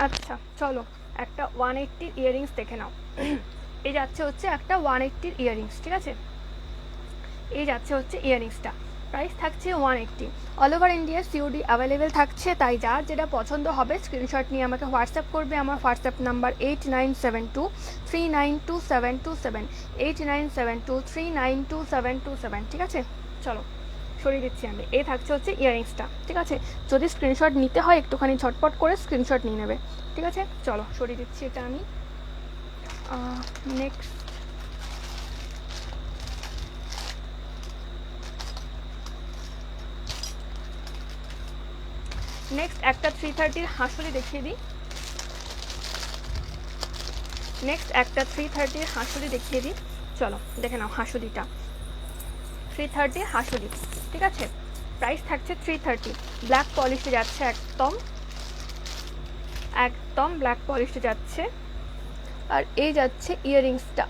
আচ্ছা চলো একটা 180 ইয়াররিংস দেখে নাও। এই যাচ্ছে হচ্ছে একটা 180 ইয়াররিংস। ঠিক আছে, এই যাচ্ছে হচ্ছে ইয়াররিংসটা, প্রাইস থাকছে 180। All over India COD available থাকছে, তাই যার যেটা পছন্দ হবে স্ক্রিনশট নিয়ে আমাকে হোয়াটসঅ্যাপ করবে। আমার হোয়াটসঅ্যাপ নাম্বার 8972392727, 8972392727। ঠিক আছে, চলো সরিয়ে দিচ্ছি আমি। এই থাকছে হচ্ছে ইয়াররিংসটা। ঠিক আছে, যদি স্ক্রিনশট নিতে হয় একটুখানি ঝটপট করে স্ক্রিনশট নিয়ে নেবে। ঠিক আছে, চলো সরিয়ে দিচ্ছি এটা আমি। নেক্সট একটা 330-র হাঁসুলি দেখিয়ে দিই। নেক্সট একটা 330-র হাঁসুলি দেখিয়ে দিই, চলো দেখে নাও হাসুলিটা, 330 হাসুলি, ঠিক আছে। প্রাইস থাকছে 330। ব্ল্যাক পলিশে যাচ্ছে, একদম একদম ব্ল্যাক পলিশে যাচ্ছে। আর এই যাচ্ছে ইয়াররিংসটা,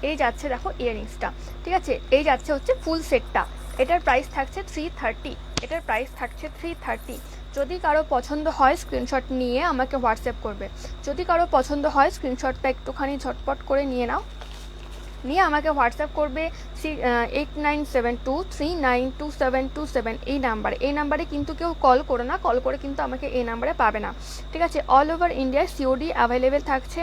এই যাচ্ছে দেখো ইয়াররিংসটা, ঠিক আছে। এই যাচ্ছে হচ্ছে ফুল সেটটা, এটার প্রাইস থাকছে 330, এটার প্রাইস থাকছে 330। যদি কারো পছন্দ হয় স্ক্রিনশট নিয়ে আমাকে হোয়াটসঅ্যাপ করবে, যদি কারো পছন্দ হয় স্ক্রিনশটটা একটুখানি ঝটপট করে নিয়ে নাও, নিয়ে আমাকে হোয়াটসঅ্যাপ করবে 8972392727 এই নাম্বারে। এই নাম্বারে কিন্তু কেউ কল করো না, কল করে কিন্তু আমাকে এই নাম্বারে পাবে না, ঠিক আছে। অল ওভার ইন্ডিয়ায় সিওডি অ্যাভেলেবেল থাকছে।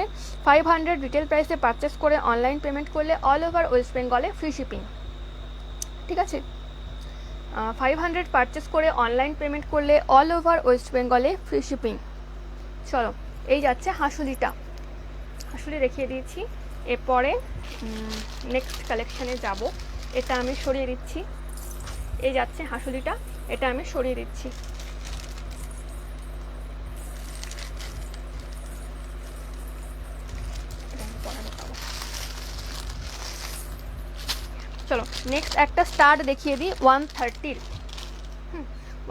500 রিটেল প্রাইসে পারচেস করে অনলাইন পেমেন্ট করলে অল ওভার ওয়েস্ট বেঙ্গলে ফ্রি শিপিং, ঠিক আছে। 500 পারচেস করে অনলাইন পেমেন্ট করলে অল ওভার ওয়েস্ট বেঙ্গলে ফ্রি শিপিং। চলো এই যাচ্ছে হাসুলিটা, হাসুলি দেখিয়ে দিয়েছি। এরপরে নেক্সট কালেকশানে যাব, এটা আমি সরিয়ে দিচ্ছি। এই যাচ্ছে হাসুলিটা, এটা আমি সরিয়ে দিচ্ছি। চলো নেক্সট একটা স্টার দেখিয়ে দিই 130-র,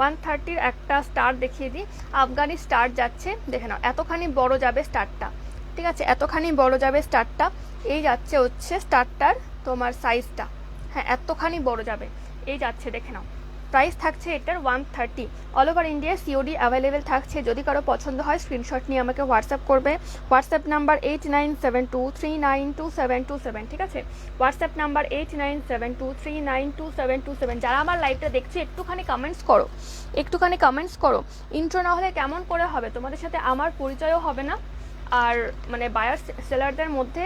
130-র একটা স্টার দেখিয়ে দিই। আফগানি স্টার যাচ্ছে, দেখে নাও এতখানি বড় যাবে স্টারটা, ঠিক আছে, এতখানি বড় যাবে স্টারটা। এই যাচ্ছে হচ্ছে স্টারটার তোমার সাইজটা, হ্যাঁ এতখানি বড় যাবে, এই যাচ্ছে দেখে নাও। প্রাইস থাকছে এটার 130। All over India COD available থাকছে। যদি কারো পছন্দ হয় স্ক্রিনশট নিয়ে আমাকে হোয়াটসঅ্যাপ করবে। হোয়াটসঅ্যাপ নাম্বার 8972392727, ঠিক আছে। WhatsApp number 8972392727। যারা আমার লাইভটা দেখছে একটুখানি কমেন্টস করো, একটুখানি কমেন্টস করো। ইন্ট্রো না হলে কেমন করে হবে, তোমাদের সাথে আমার পরিচয়ও হবে না, আর মানে বায়ার সেলারদের মধ্যে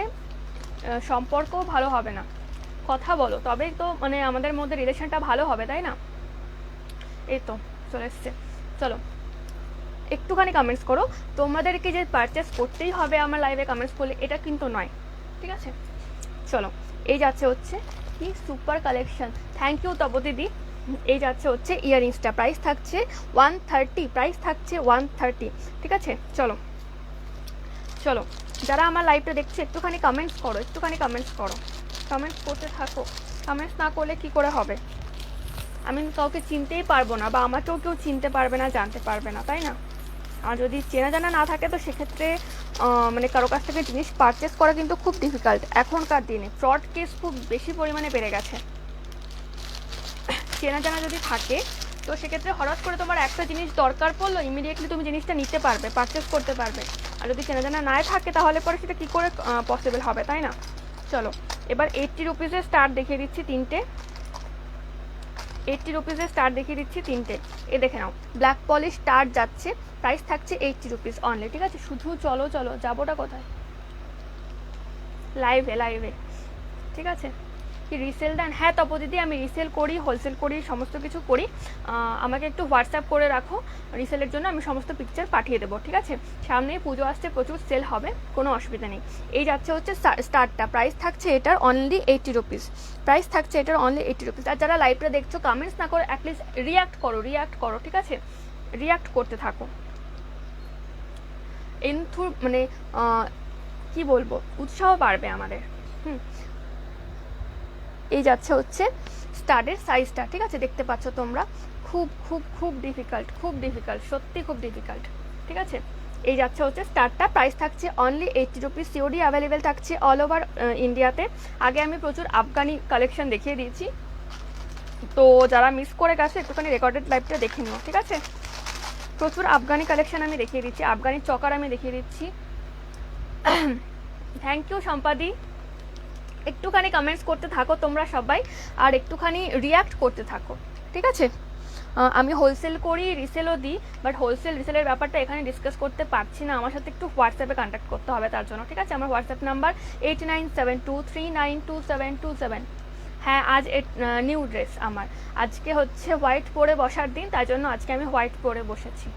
সম্পর্কও ভালো হবে না। কথা বলো তবেই তো মানে আমাদের মধ্যে রিলেশনটা ভালো হবে, তাই না। এই তো চলে এসছে। চলো একটুখানি কমেন্টস করো, তোমাদেরকে যে পারচেস করতেই হবে আমার লাইভে কমেন্টস করলে এটা কিন্তু নয়, ঠিক আছে। চলো এই যাচ্ছে হচ্ছে কি সুপার কালেকশন, থ্যাংক ইউ তব দিদি। এই যাচ্ছে হচ্ছে ইয়াররিংসটা, প্রাইস থাকছে 130, প্রাইস থাকছে 130, ঠিক আছে। চলো চলো যারা আমার লাইভটা দেখছে একটুখানি কমেন্টস করো, একটুখানি কমেন্টস করো, কমেন্টস করতে থাকো। কমেন্টস না করলে কি করে হবে, আমি কাউকে চিনতেই পারবো না, বা আমাকেও কেউ চিনতে পারবে না, জানতে পারবে না, তাই না। আর যদি চেনা জানা না থাকে তো সেক্ষেত্রে মানে কারো কাছ থেকে জিনিস পারচেস করা কিন্তু খুব ডিফিকাল্ট। এখনকার দিনে ফ্রড কেস খুব বেশি পরিমাণে বেড়ে গেছে। চেনা জানা যদি থাকে তো সেক্ষেত্রে হঠাৎ করে তোমার একটা জিনিস দরকার পড়লো, ইমিডিয়েটলি তুমি জিনিসটা নিতে পারবে, পারচেস করতে পারবে। আর যদি চেনা জানা না থাকে তাহলে পরে সেটা কী করে পসিবল হবে, তাই না। চলো এবার 80 রুপিসের স্টার দেখিয়ে দিচ্ছি তিনটে, 80 রুপিসের স্টার দেখিয়ে দিচ্ছি তিনটে। এ দেখে নাও ব্ল্যাক পলিশ স্টার যাচ্ছে, প্রাইস থাকছে 80 রুপিস অনলি, ঠিক আছে। শুধু চলো চলো, যাবোটা কোথায়, লাইভে লাইভে, ঠিক আছে। কি রিসেল দেন, হ্যাঁ তপদিদি আমি রিসেল করি, হোলসেল করি, সমস্ত কিছু করি। আমাকে একটু হোয়াটসঅ্যাপ করে রাখো, রিসেলের জন্য আমি সমস্ত পিকচার পাঠিয়ে দেবো, ঠিক আছে। সামনেই পুজো আসছে, প্রচুর সেল হবে, কোনো অসুবিধা নেই। এই যাচ্ছে হচ্ছে স্টারটা, প্রাইস থাকছে এটার অনলি 80 রুপিস, প্রাইস থাকছে এটার অনলি 80 রুপিস। আর যারা লাইভটা দেখছো কমেন্টস না করে অ্যাটলিস্ট রিয়াক্ট করো, রিয়াক্ট করো, ঠিক আছে, রিয়াক্ট করতে থাকো। এনথু মানে কি বলবো, উৎসাহ বাড়বে আমাদের। এই যাচ্ছে হচ্ছে স্টারের সাইজটা, ঠিক আছে, দেখতে পাচ্ছ তোমরা, খুব খুব খুব ডিফিকাল্ট, খুব ডিফিকাল্ট, সত্যি খুব ডিফিকাল্ট, ঠিক আছে। এই যাচ্ছে হচ্ছে স্টারটা, প্রাইস থাকছে অনলি 80 রুপিস। সিওডি অ্যাভেলেবেল থাকছে অল ওভার ইন্ডিয়াতে। আগে আমি প্রচুর আফগানি কালেকশন দেখিয়ে দিয়েছি, তো যারা মিস করে গেছে একটুখানি রেকর্ডেড লাইভটা দেখে নিও, ঠিক আছে। প্রচুর আফগানি কালেকশন আমি দেখিয়ে দিচ্ছি, আফগানি চকার আমি দেখিয়ে দিচ্ছি। থ্যাংক ইউ সম্পাদি, একটুখানি কমেন্টস করতে থাকো তোমরা সবাই, আর একটুখানি রিয়াক্ট করতে থাকো, ঠিক আছে। আমি হোলসেল করি, রিসেলও দিই, বাট হোলসেল রিসেলের ব্যাপারটা এখানে ডিসকাস করতে পারছি না, আমার সাথে একটু হোয়াটসঅ্যাপে কন্ট্যাক্ট করতে হবে তার জন্য, ঠিক আছে। আমার হোয়াটসঅ্যাপ নাম্বার 8972392727। হ্যাঁ আজ নিউ ড্রেস আমার, আজকে হচ্ছে হোয়াইট পরে বসার দিন, তার জন্য আজকে আমি হোয়াইট পরে বসেছি।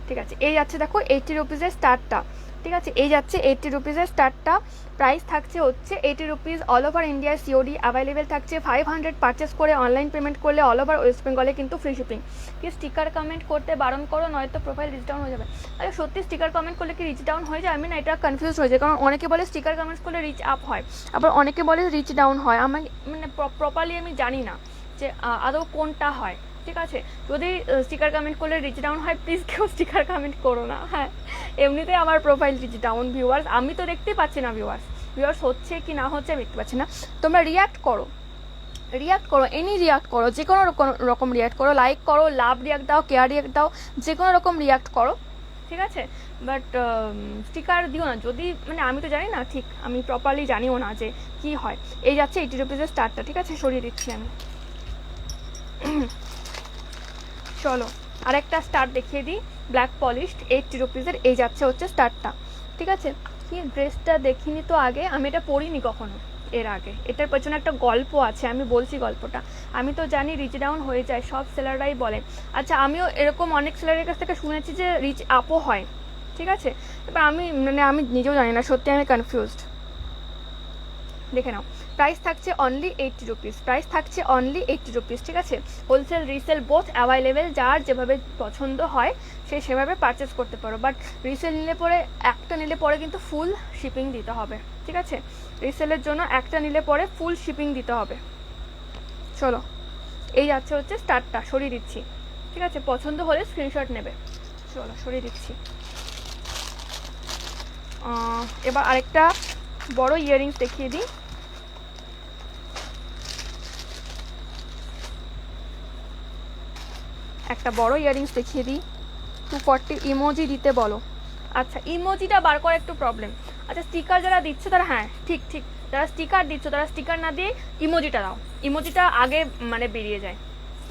ঠিক আছে, এই যাচ্ছে দেখো 80 রুপিসের স্টারটা, ঠিক আছে, এই যাচ্ছে 80 রুপিসের স্টারটা। প্রাইস থাকছে হচ্ছে 80 rupees, all over India COD available থাকছে। 500 পারচেস করে অনলাইন পেমেন্ট করলে অল ওভার ওয়েস্ট বেঙ্গলে কিন্তু ফ্রি শিপিং। কি স্টিকার কমেন্ট করতে বারণ করো, নয়তো প্রোফাইল রিচ ডাউন হয়ে যাবে। আরে সত্যি স্টিকার কমেন্ট করলে কি রিচ ডাউন হয়ে যায়? আমি না এটা কনফিউজ হয়ে যায়, কারণ অনেকে বলে স্টিকার কমেন্টস করলে রিচ আপ হয়, আবার অনেকে বলে রিচ ডাউন হয়। আমি মানে প্রপারলি আমি জানি না যে আদৌ কোনটা হয়। ঠিক আছে, যদি স্টিকার কমেন্ট করলে রিচ ডাউন হয়, প্লিজ কেউ স্টিকার কমেন্ট করো না। হ্যাঁ, এমনিতে আমার প্রোফাইল রিচ ডাউন ভিউয়ার্স, আমি তো দেখতেই পাচ্ছি না ভিউয়ার্স হচ্ছে কি না হচ্ছে আমি দেখতে পাচ্ছি না। তোমরা রিয়াক্ট করো, এনি রিয়াক্ট করো, যে কোনো রকম রিয়াক্ট করো, লাইক করো, লাভ রিয়াক্ট দাও, কেয়ার রিয়াক্ট দাও, যে কোনো রকম রিয়াক্ট করো, ঠিক আছে, বাট স্টিকার দিও না। যদি মানে আমি তো জানি না ঠিক, আমি প্রপারলি জানিও না যে কি হয়। এই যাচ্ছে 80 রুপিসের স্টারটা, ঠিক আছে, সরিয়ে দিচ্ছি আমি। চলো আরেকটা স্টার দেখিয়ে দিই, ব্ল্যাক পলিশড 80 রুপিসের, এই যাচ্ছে হচ্ছে স্টারটা, ঠিক আছে। কি ড্রেসটা দেখিনি তো আগে, আমি এটা পরিনি কখনো এর আগে। এটার পেছনে একটা গল্প আছে, আমি বলছি গল্পটা। আমি তো জানি রিচ ডাউন হয়ে যায়, সব সেলাররাই বলে। আচ্ছা, আমিও এরকম অনেক সেলারের কাছ থেকে শুনেছি যে রিচ আপও হয়, ঠিক আছে। এবার আমি নিজেও জানি না, সত্যি আমি কনফিউজড। দেখে নাও, প্রাইস থাকছে অনলি 80 রুপিস, ঠিক আছে। হোলসেল রিসেল বোথ অ্যাভেলেবেল, যার যেভাবে পছন্দ হয় সে সেভাবে পারচেস করতে পারো। বাট রিসেল নিলে পরে একটা নিলে পরে কিন্তু ফুল শিপিং দিতে হবে, ঠিক আছে। রিসেলের জন্য একটা নিলে পরে ফুল শিপিং দিতে হবে। চলো, এই যাচ্ছে হচ্ছে স্টারটা, সরিয়ে দিচ্ছি, ঠিক আছে। পছন্দ হলে স্ক্রিনশট নেবে। চলো সরিয়ে দিচ্ছি। এবার আরেকটা বড় ইয়াররিংস দেখিয়ে দিই। একটা বড় ইয়াররিংস দেখিয়ে দিই, 240। ইমোজি দিতে বলো। আচ্ছা, ইমোজিটা বার করা একটু প্রবলেম। আচ্ছা, স্টিকার যারা দিচ্ছ তারা, হ্যাঁ ঠিক, যারা স্টিকার দিচ্ছ তারা স্টিকার না দিয়ে ইমোজিটা দাও। ইমোজিটা আগে মানে বেরিয়ে যায়,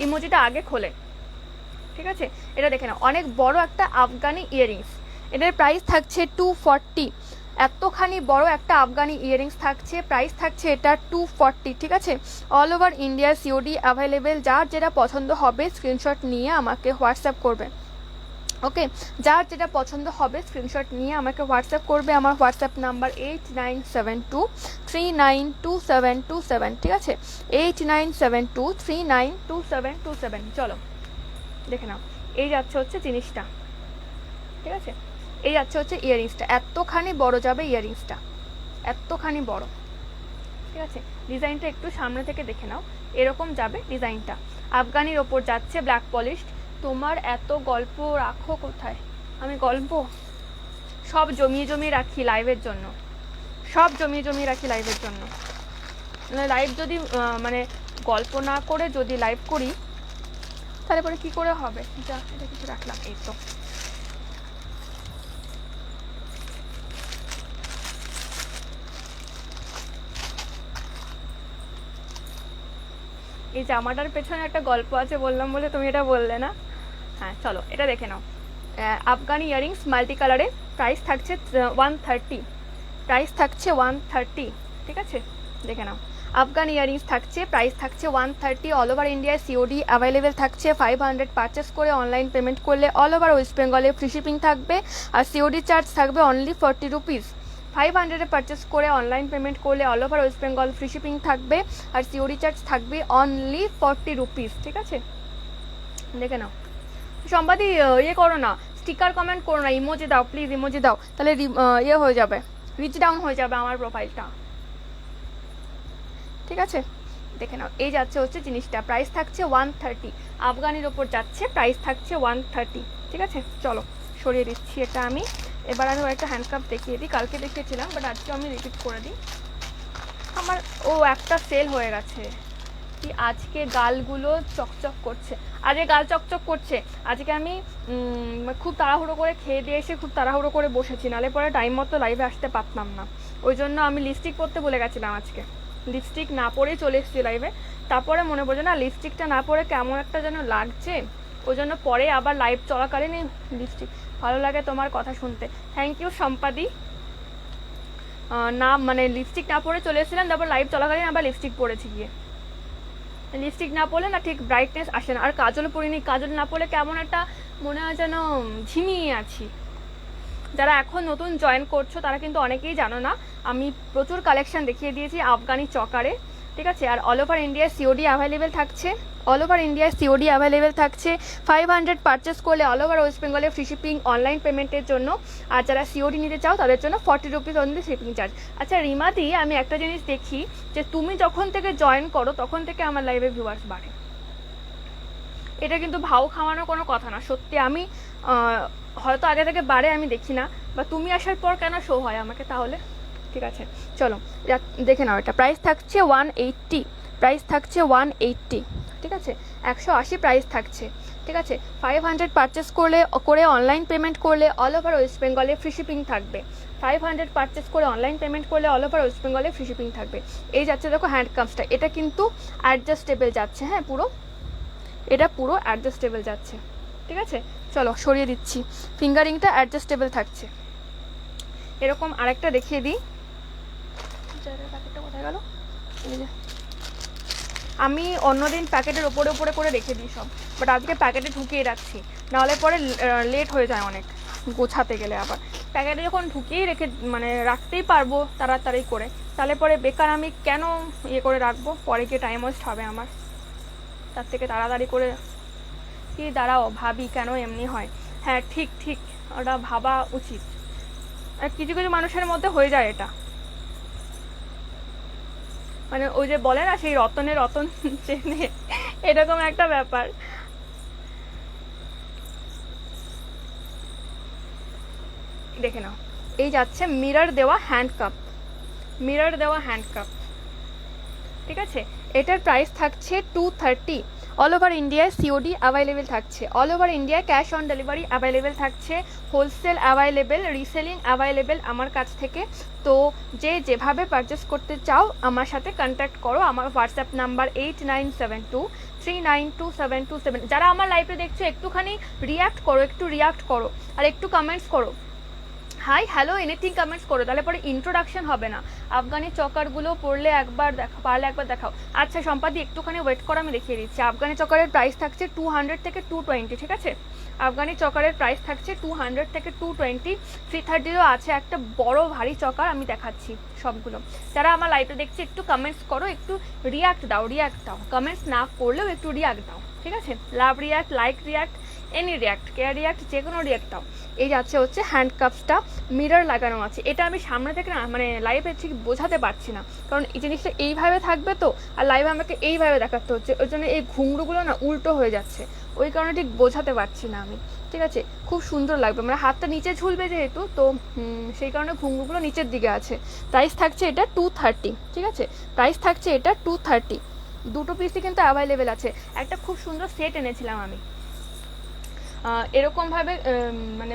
ইমোজিটা আগে খোলে, ঠিক আছে। এটা দেখে নাও, অনেক বড় একটা আফগানি ইয়াররিংস, এটার প্রাইস থাকছে 240। এতখানি বড় একটা আফগানি ইয়াররিংস থাকছে, প্রাইস থাকছে এটা 240, ঠিক আছে। All over India COD available, যার যেটা পছন্দ হবে স্ক্রিনশট নিয়ে আমাকে হোয়াটসঅ্যাপ করবে। ওকে, যার যেটা পছন্দ হবে স্ক্রিনশট নিয়ে আমাকে হোয়াটসঅ্যাপ করবে। আমার হোয়াটসঅ্যাপ নাম্বার 8972392727, ঠিক আছে, 8972392727। চলো দেখে নাও, এই যাচ্ছে হচ্ছে জিনিসটা, ঠিক আছে। এই যাচ্ছে হচ্ছে ইয়াররিংসটা, এতখানি বড় যাবে ইয়াররিংসটা, এতখানি বড়, ঠিক আছে। ডিজাইনটা একটু সামনে থেকে দেখে নাও, এরকম যাবে ডিজাইনটা। আফগানির ওপর যাচ্ছে, ব্ল্যাক পলিশড। তোমার এত গল্প রাখো কোথায়? আমি গল্প সব জমিয়ে রাখি লাইভের জন্য, লাইভ যদি মানে গল্প না করে যদি লাইভ করি তাহলে পরে কি করে হবে? যা, এটা কিছু রাখলাম, এই তো। এই জামাটার পেছনে একটা গল্প আছে বললাম বলে তুমি এটা বললে না। হ্যাঁ চলো, এটা দেখে নাও, আফগানি ইয়াররিংস মাল্টি কালারে, প্রাইস থাকছে 130, ঠিক আছে। দেখে নাও, আফগান ইয়াররিংস থাকছে, প্রাইস থাকছে 130। All over India COD available থাকছে। 500 পারচেস করে অনলাইন পেমেন্ট করলে অল ওভার ওয়েস্ট বেঙ্গলে ফ্রি শিপিং থাকবে, আর সিওডি চার্জ থাকবে অনলি 40 রুপিস। 500 পারচেস করে অনলাইন পেমেন্ট করলে all over West Bengal free shipping থাকবে, আর সিওডি চার্জ থাকবে অনলি 40 রুপিস, ঠিক আছে। দেখে নাও, সম্পাদি ইয়ে করো না, স্টিকার কমেন্ট করো না, ইমোজি দাও প্লিজ, ইমোজি দাও, তাহলে ইয়ে হয়ে যাবে, রিচ ডাউন হয়ে যাবে আমার প্রোফাইলটা, ঠিক আছে। দেখে নাও, এই যাচ্ছে হচ্ছে জিনিসটা, প্রাইস থাকছে 130। আফগানির ওপর যাচ্ছে, প্রাইস থাকছে 130, ঠিক আছে। চলো সরিয়ে দিচ্ছি এটা আমি। এবার আমি একটা হ্যান্ডকাপ দেখিয়ে দিই, কালকে দেখিয়েছিলাম বাট আজকে আমি রিপিট করে দিই। আমার একটা সেল হয়ে গেছে, কি আজকে গালগুলো চকচক করছে, আজকে গাল চকচক করছে। আজকে আমি খুব তাড়াহুড়ো করে খেয়ে দিয়ে এসে খুব তাড়াহুড়ো করে বসেছি, নালে পরে টাইম মতো লাইভে আসতে পারতাম না। ওই জন্য আমি লিপস্টিক পরতে বলে গেছিলাম, আজকে লিপস্টিক না পরেই চলে এসেছি লাইভে। তারপরে মনে পড়ছে না, লিপস্টিকটা না পরে কেমন একটা যেন লাগছে, ওই জন্য পরে আবার লাইভ চলাকালীন লিপস্টিক। ভালো লাগে তোমার কথা শুনতে, থ্যাংক ইউ সম্পাদি। না মানে লিপস্টিক না পরে চলে এসেছিলাম, তারপর লাইভ চলাকালীন আবার লিপস্টিক পরেছি গিয়ে। লিপস্টিক না পরলে না ঠিক ব্রাইটনেস আসে না। আর কাজল পরিনি, কাজল না পরলে কেমন একটা মনে হয় যেন ঝিমিয়ে আছি। যারা এখন নতুন জয়েন করছো তারা কিন্তু অনেকেই জানো না, আমি প্রচুর কালেকশন দেখিয়ে দিয়েছি আফগানি চকারে, ঠিক আছে। আর অল ওভার ইন্ডিয়ায় সিওডি অ্যাভেলেবেল থাকছে, অল ওভার ইন্ডিয়ায় সিওডি অ্যাভেলেবেল থাকছে। 500 পারচেস করলে অল ওভার ওয়েস্ট বেঙ্গলে ফ্রি শিপিং অনলাইন পেমেন্টের জন্য। আর যারা সিওডি নিতে চাও তাদের জন্য 40 রুপিস অনলি শিপিং চার্জ। আচ্ছা রিমাদি, আমি একটা জিনিস দেখি যে তুমি যখন থেকে জয়েন করো তখন থেকে আমার লাইভে ভিউয়ার্স বাড়ে। এটা কিন্তু ভাও খাওয়ানোর কোনো কথা না, সত্যি। আমি হয়তো আগে থেকে বাড়ে আমি দেখি না, বা তুমি আসার পর কেন শো হয় আমাকে তাহলে? ঠিক আছে, চলো দেখে নাও। এটা প্রাইস থাকছে 180, প্রাইস থাকছে 180, ঠিক আছে, 180 প্রাইস থাকছে, ঠিক আছে। 500 পারচেস করে অনলাইন পেমেন্ট করলে অল ওভার ওয়েস্ট বেঙ্গলে ফ্রি শিপিং থাকবে। 500 পারচেস করে অনলাইন পেমেন্ট করলে অল ওভার ওয়েস্ট বেঙ্গলে ফ্রি শিপিং থাকবে। এই যাচ্ছে দেখো হ্যান্ডকামসটা, এটা কিন্তু অ্যাডজাস্টেবল যাচ্ছে, হ্যাঁ পুরো, এটা পুরো অ্যাডজাস্টেবল যাচ্ছে, ঠিক আছে। চলো সরিয়ে দিচ্ছি, ফিঙ্গারিংটা অ্যাডজাস্টেবল থাকছে। এরকম আরেকটা দেখিয়ে দিই, প্যাকেটটা কোথায় গেল? আমি অন্যদিন প্যাকেটের ওপরে ওপরে করে রেখে দিই সব, বাট আজকে প্যাকেটে ঢুকিয়ে রাখছি, নাহলে পরে লেট হয়ে যায় অনেক গোছাতে গেলে। আবার প্যাকেটে যখন ঢুকিয়েই রেখে মানে রাখতেই পারবো তাড়াতাড়ি করে, তাহলে পরে বেকার আমি কেন ইয়ে করে রাখবো, পরে গিয়ে টাইম ওয়েস্ট হবে আমার। তার থেকে তাড়াতাড়ি করে কি দাঁড়াও ভাবি কেন এমনি হয়। হ্যাঁ ঠিক ঠিক, ওটা ভাবা উচিত। আর কিছু কিছু মানুষের মধ্যে হয়ে যায় এটা, মানে ওই যে বলে না সেই রতনে রতন চেনে, এরকম একটা ব্যাপার। দেখে নাও, এই যাচ্ছে মিরর দেওয়া হ্যান্ডকাপ, মিরর দেওয়া হ্যান্ডকাপ, ঠিক আছে। এটার প্রাইস থাকছে 230। অল ওভার ইন্ডিয়ায় সিওডি অ্যাভেলেবেল থাকছে, অল ওভার ইন্ডিয়ায় ক্যাশ অন ডেলিভারি অ্যাভেলেবেল থাকছে, হোলসেল অ্যাভেলেবেল, রিসেলিং অ্যাভেলেবেল আমার কাছ থেকে। তো যে যেভাবে পারচেস করতে চাও আমার সাথে কন্ট্যাক্ট করো, আমার হোয়াটসঅ্যাপ নাম্বার 8972392727। যারা আমার লাইভে দেখছো একটুখানি রিয়াক্ট করো, একটু রিয়াক্ট করো, আর একটু কমেন্টস করো, হাই হ্যালো এনিথিং কমেন্টস করো, তাহলে পরে ইন্ট্রোডাকশন হবে না। আফগানি চকারগুলো পড়লে একবার দেখা, পারলে একবার দেখাও। আচ্ছা সম্পাদি একটুখানি ওয়েট করো, আমি দেখিয়ে দিচ্ছি। আফগানি চকারের প্রাইস থাকছে 200 থেকে 220, ঠিক আছে। আফগানি চকারের প্রাইস থাকছে 200 থেকে 220। 330ও আছে একটা বড় ভারী চকার, আমি দেখাচ্ছি সবগুলো। যারা আমার লাইভে দেখছে একটু কমেন্টস করো, একটু রিয়াক্ট দাও, রিয়াক্ট দাও, কমেন্টস না করলেও একটু রিয়াক্ট দাও, ঠিক আছে। Love react, like react, any react, care react, যে কোনো রিয়াক্ট দাও। এই যাচ্ছে হচ্ছে হ্যান্ডকাপসটা, মিরর লাগানো আছে। এটা আমি সামনে থেকে না মানে লাইভে ঠিক বোঝাতে পারছি না, কারণ এই জিনিসটা এইভাবে থাকবে তো, আর লাইভে আমাকে এইভাবে দেখাতে হচ্ছে, ওই জন্য এই ঘুংরুগুলো না উল্টো হয়ে যাচ্ছে, ওই কারণে ঠিক বোঝাতে পারছি না আমি, ঠিক আছে। খুব সুন্দর লাগবে, মানে হাতটা নিচে ঝুলবে যেহেতু, তো সেই কারণে ঘুংরুগুলো নিচের দিকে আছে। প্রাইস থাকছে এটা 230, ঠিক আছে, প্রাইস থাকছে এটা 230। দুটো পিসই কিন্তু অ্যাভেলেবেল আছে। একটা খুব সুন্দর সেট এনেছিলাম আমি, এরকমভাবে মানে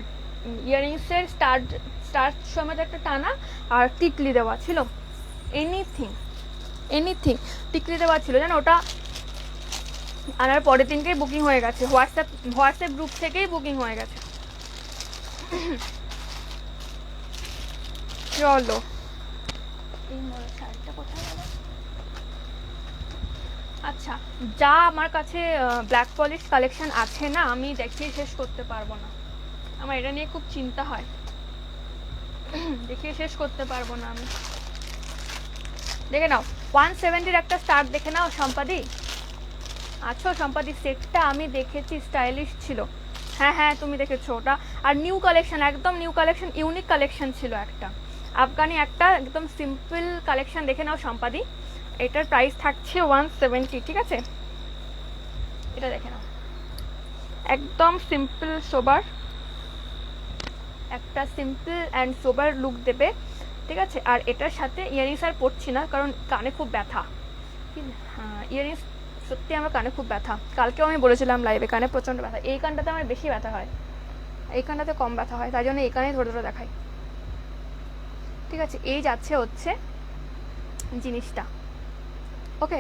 ইয়াররিংসের স্টার সমেত একটা টানা, আর টিকলি দেওয়া ছিল, এনিথিং টিকলি দেওয়া ছিল, জানো ওটা আনার পরের দিনকেই বুকিং হয়ে গেছে, হোয়াটসঅ্যাপ গ্রুপ থেকেই বুকিং হয়ে গেছে। চলো আচ্ছা, যা আমার কাছে ব্ল্যাক পলিশ কালেকশন আছে না, আমি দেখিয়ে শেষ করতে পারবো না, আমার এটা নিয়ে খুব চিন্তা হয়, দেখিয়ে শেষ করতে পারবো না আমি। দেখে নাও 170-র একটা স্টার্ট দেখে নাও সম্পাদি, আছো সম্পাদি? সেটটা আমি দেখেছি, স্টাইলিশ ছিল। হ্যাঁ হ্যাঁ তুমি দেখেছো ওটা, আর নিউ কালেকশন, একদম নিউ কালেকশন, ইউনিক কালেকশন ছিল একটা আফগানি, একটা একদম সিম্পল কালেকশন দেখে নাও সম্পাদি। এটার প্রাইস থাকছে 170, ঠিক আছে। এটা দেখে নাও, একদম সিম্পল সোবার, একটা সিম্পল অ্যান্ড সোবার লুক দেবে, ঠিক আছে। আর এটার সাথে ইয়ারিংস আর পরছি না, কারণ কানে খুব ব্যথা। হ্যাঁ ইয়ারিংস সত্যি আমার কানে খুব ব্যথা, কালকেও আমি বলেছিলাম লাইভে কানে প্রচণ্ড ব্যথা। এই কানটাতে আমার বেশি ব্যথা হয়, এই কানটাতে কম ব্যথা হয়, তাই জন্য এই কানেই ধরে ধরে দেখাই, ঠিক আছে। এই যাচ্ছে হচ্ছে জিনিসটা, ওকে।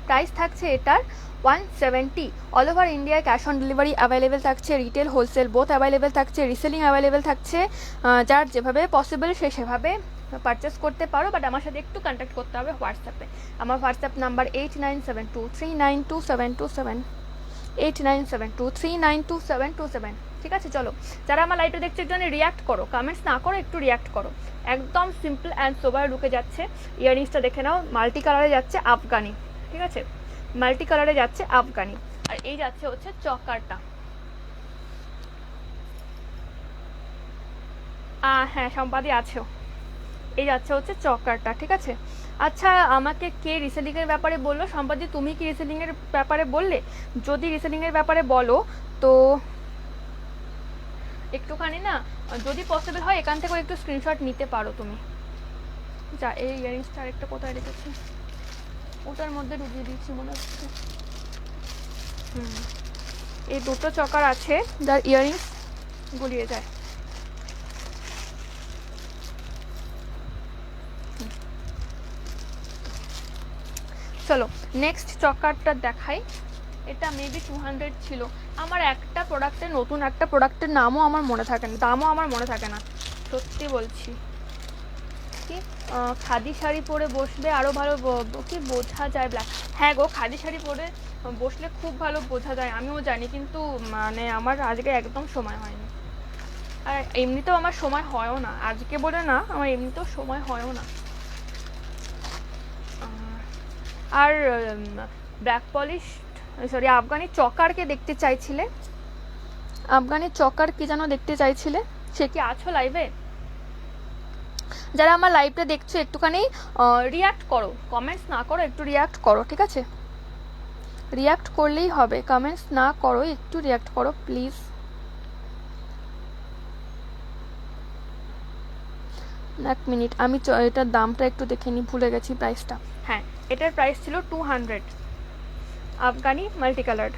প্রাইস থাকছে এটার 170। অল ওভার ইন্ডিয়ায় ক্যাশ অন ডেলিভারি অ্যাভেলেবেল থাকছে, রিটেল হোলসেল বোথ অ্যাভেলেবেল থাকছে, রিসেলিং অ্যাভেলেবেল থাকছে। যার যেভাবে পসিবল সে সেভাবে পারচেস করতে পারো, বাট আমার সাথে একটু কন্ট্যাক্ট করতে হবে হোয়াটসঅ্যাপে। আমার হোয়াটসঅ্যাপ নাম্বার 8972392727। 8972392727। ঠিক আছে, চলো যারা আমার লাইভটা দেখছো একটু রিয়াক্ট করো, কমেন্টস না করো, একটু রিয়াক্ট করো। একদম সিম্পল অ্যান্ড সোবার লুকে যাচ্ছে। ইয়াররিংসটা দেখে নাও, মাল্টি কালারে যাচ্ছে আফগানি। ঠিক আছে, মাল্টি কালারে যাচ্ছে আফগানি। আর এই যাচ্ছে হচ্ছে চকারটা। হ্যাঁ সম্পাদি আছেও। এই যাচ্ছে হচ্ছে চকারটা। ঠিক আছে, আচ্ছা আমাকে কে রিসেলিংয়ের ব্যাপারে বললো? সম্পাদি তুমি কি রিসেলিংয়ের ব্যাপারে বললে? যদি রিসেলিংয়ের ব্যাপারে বলো তো একটুখানি না, যদি পসিবল হয় এখান থেকে একটু স্ক্রিনশট নিতে পারো তুমি। যা, এই ইয়ারিংসটা আরেকটা কোথায় রেখেছি, ওটার মধ্যে ঢুকিয়ে দিচ্ছি মনে হচ্ছে। এই দুটো চকার আছে যার ইয়ারিংস গুলিয়ে যায়। চলো নেক্সট চকারটা দেখাই। এটা মেবি 200 ছিল। আমার একটা প্রোডাক্টের, নতুন একটা প্রোডাক্টের নামও আমার মনে থাকে না, দামও আমার মনে থাকে না, সত্যি বলছি। কি খাদি শাড়ি পরে বসলে আরও ভালো কি বোঝা যায় ব্ল্যাক? হ্যাঁ গো, খাদি শাড়ি পরে বসলে খুব ভালো বোঝা যায়, আমিও জানি, কিন্তু মানে আমার আজকে একদম সময় হয়নি। আর এমনিতেও আমার সময় হয়ও না, আজকে বলে না, আমার এমনিতেও সময় হয়ও না। আর ব্ল্যাক পলিশ, সরি আফগানি চকারকে দেখতে চাইছিলে, আফগানি চকার কি যেন দেখতে চাইছিলে, সে কি আছো লাইভে? যারা আমার লাইভটা দেখছো একটুখানি রিয়াক্ট করো, কমেন্টস না করো, একটু রিয়াক্ট করো। ঠিক আছে, রিয়াক্ট করলেই হবে, কমেন্টস না করো, একটু রিয়াক্ট করো প্লিজ। এক মিনিট, আমি এটার দামটা একটু দেখে নিই, ভুলে গেছি প্রাইসটা। হ্যাঁ, এটার প্রাইস ছিল 200, আফগানি মাল্টি কালার্ড।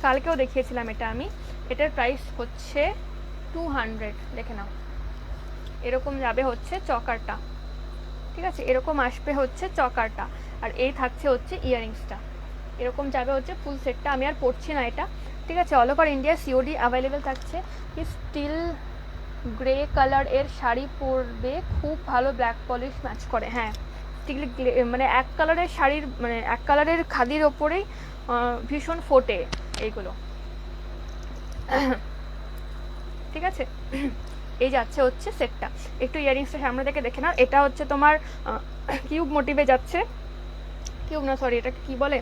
কালকেও দেখিয়েছিলাম এটা আমি। এটার প্রাইস হচ্ছে 200, দেখে নাও। এরকম যাবে হচ্ছে চকারটা। ঠিক আছে, এরকম আসবে হচ্ছে চকারটা, আর এই থাকছে হচ্ছে ইয়াররিংসটা। এরকম যাবে হচ্ছে ফুল সেটটা। আমি আর পরছি না এটা। ঠিক আছে, all over India COD available থাকছে। কি স্টিল গ্রে কালার এর শাড়ি পরবে, খুব ভালো ব্ল্যাক পলিশ ম্যাচ করে। হ্যাঁ, স্টিল মানে এক কালারের শাড়ির, মানে এক কালারের খাদির ওপরেই ভীষণ ফোটে এইগুলো। ঠিক আছে, এই যাচ্ছে হচ্ছে সেটটা। একটু ইয়াররিংসটা সামনে থেকে দেখে নাও। এটা হচ্ছে তোমার কিউব মোটিভে যাচ্ছে, কিউব না সরি, এটাকে কি বলে,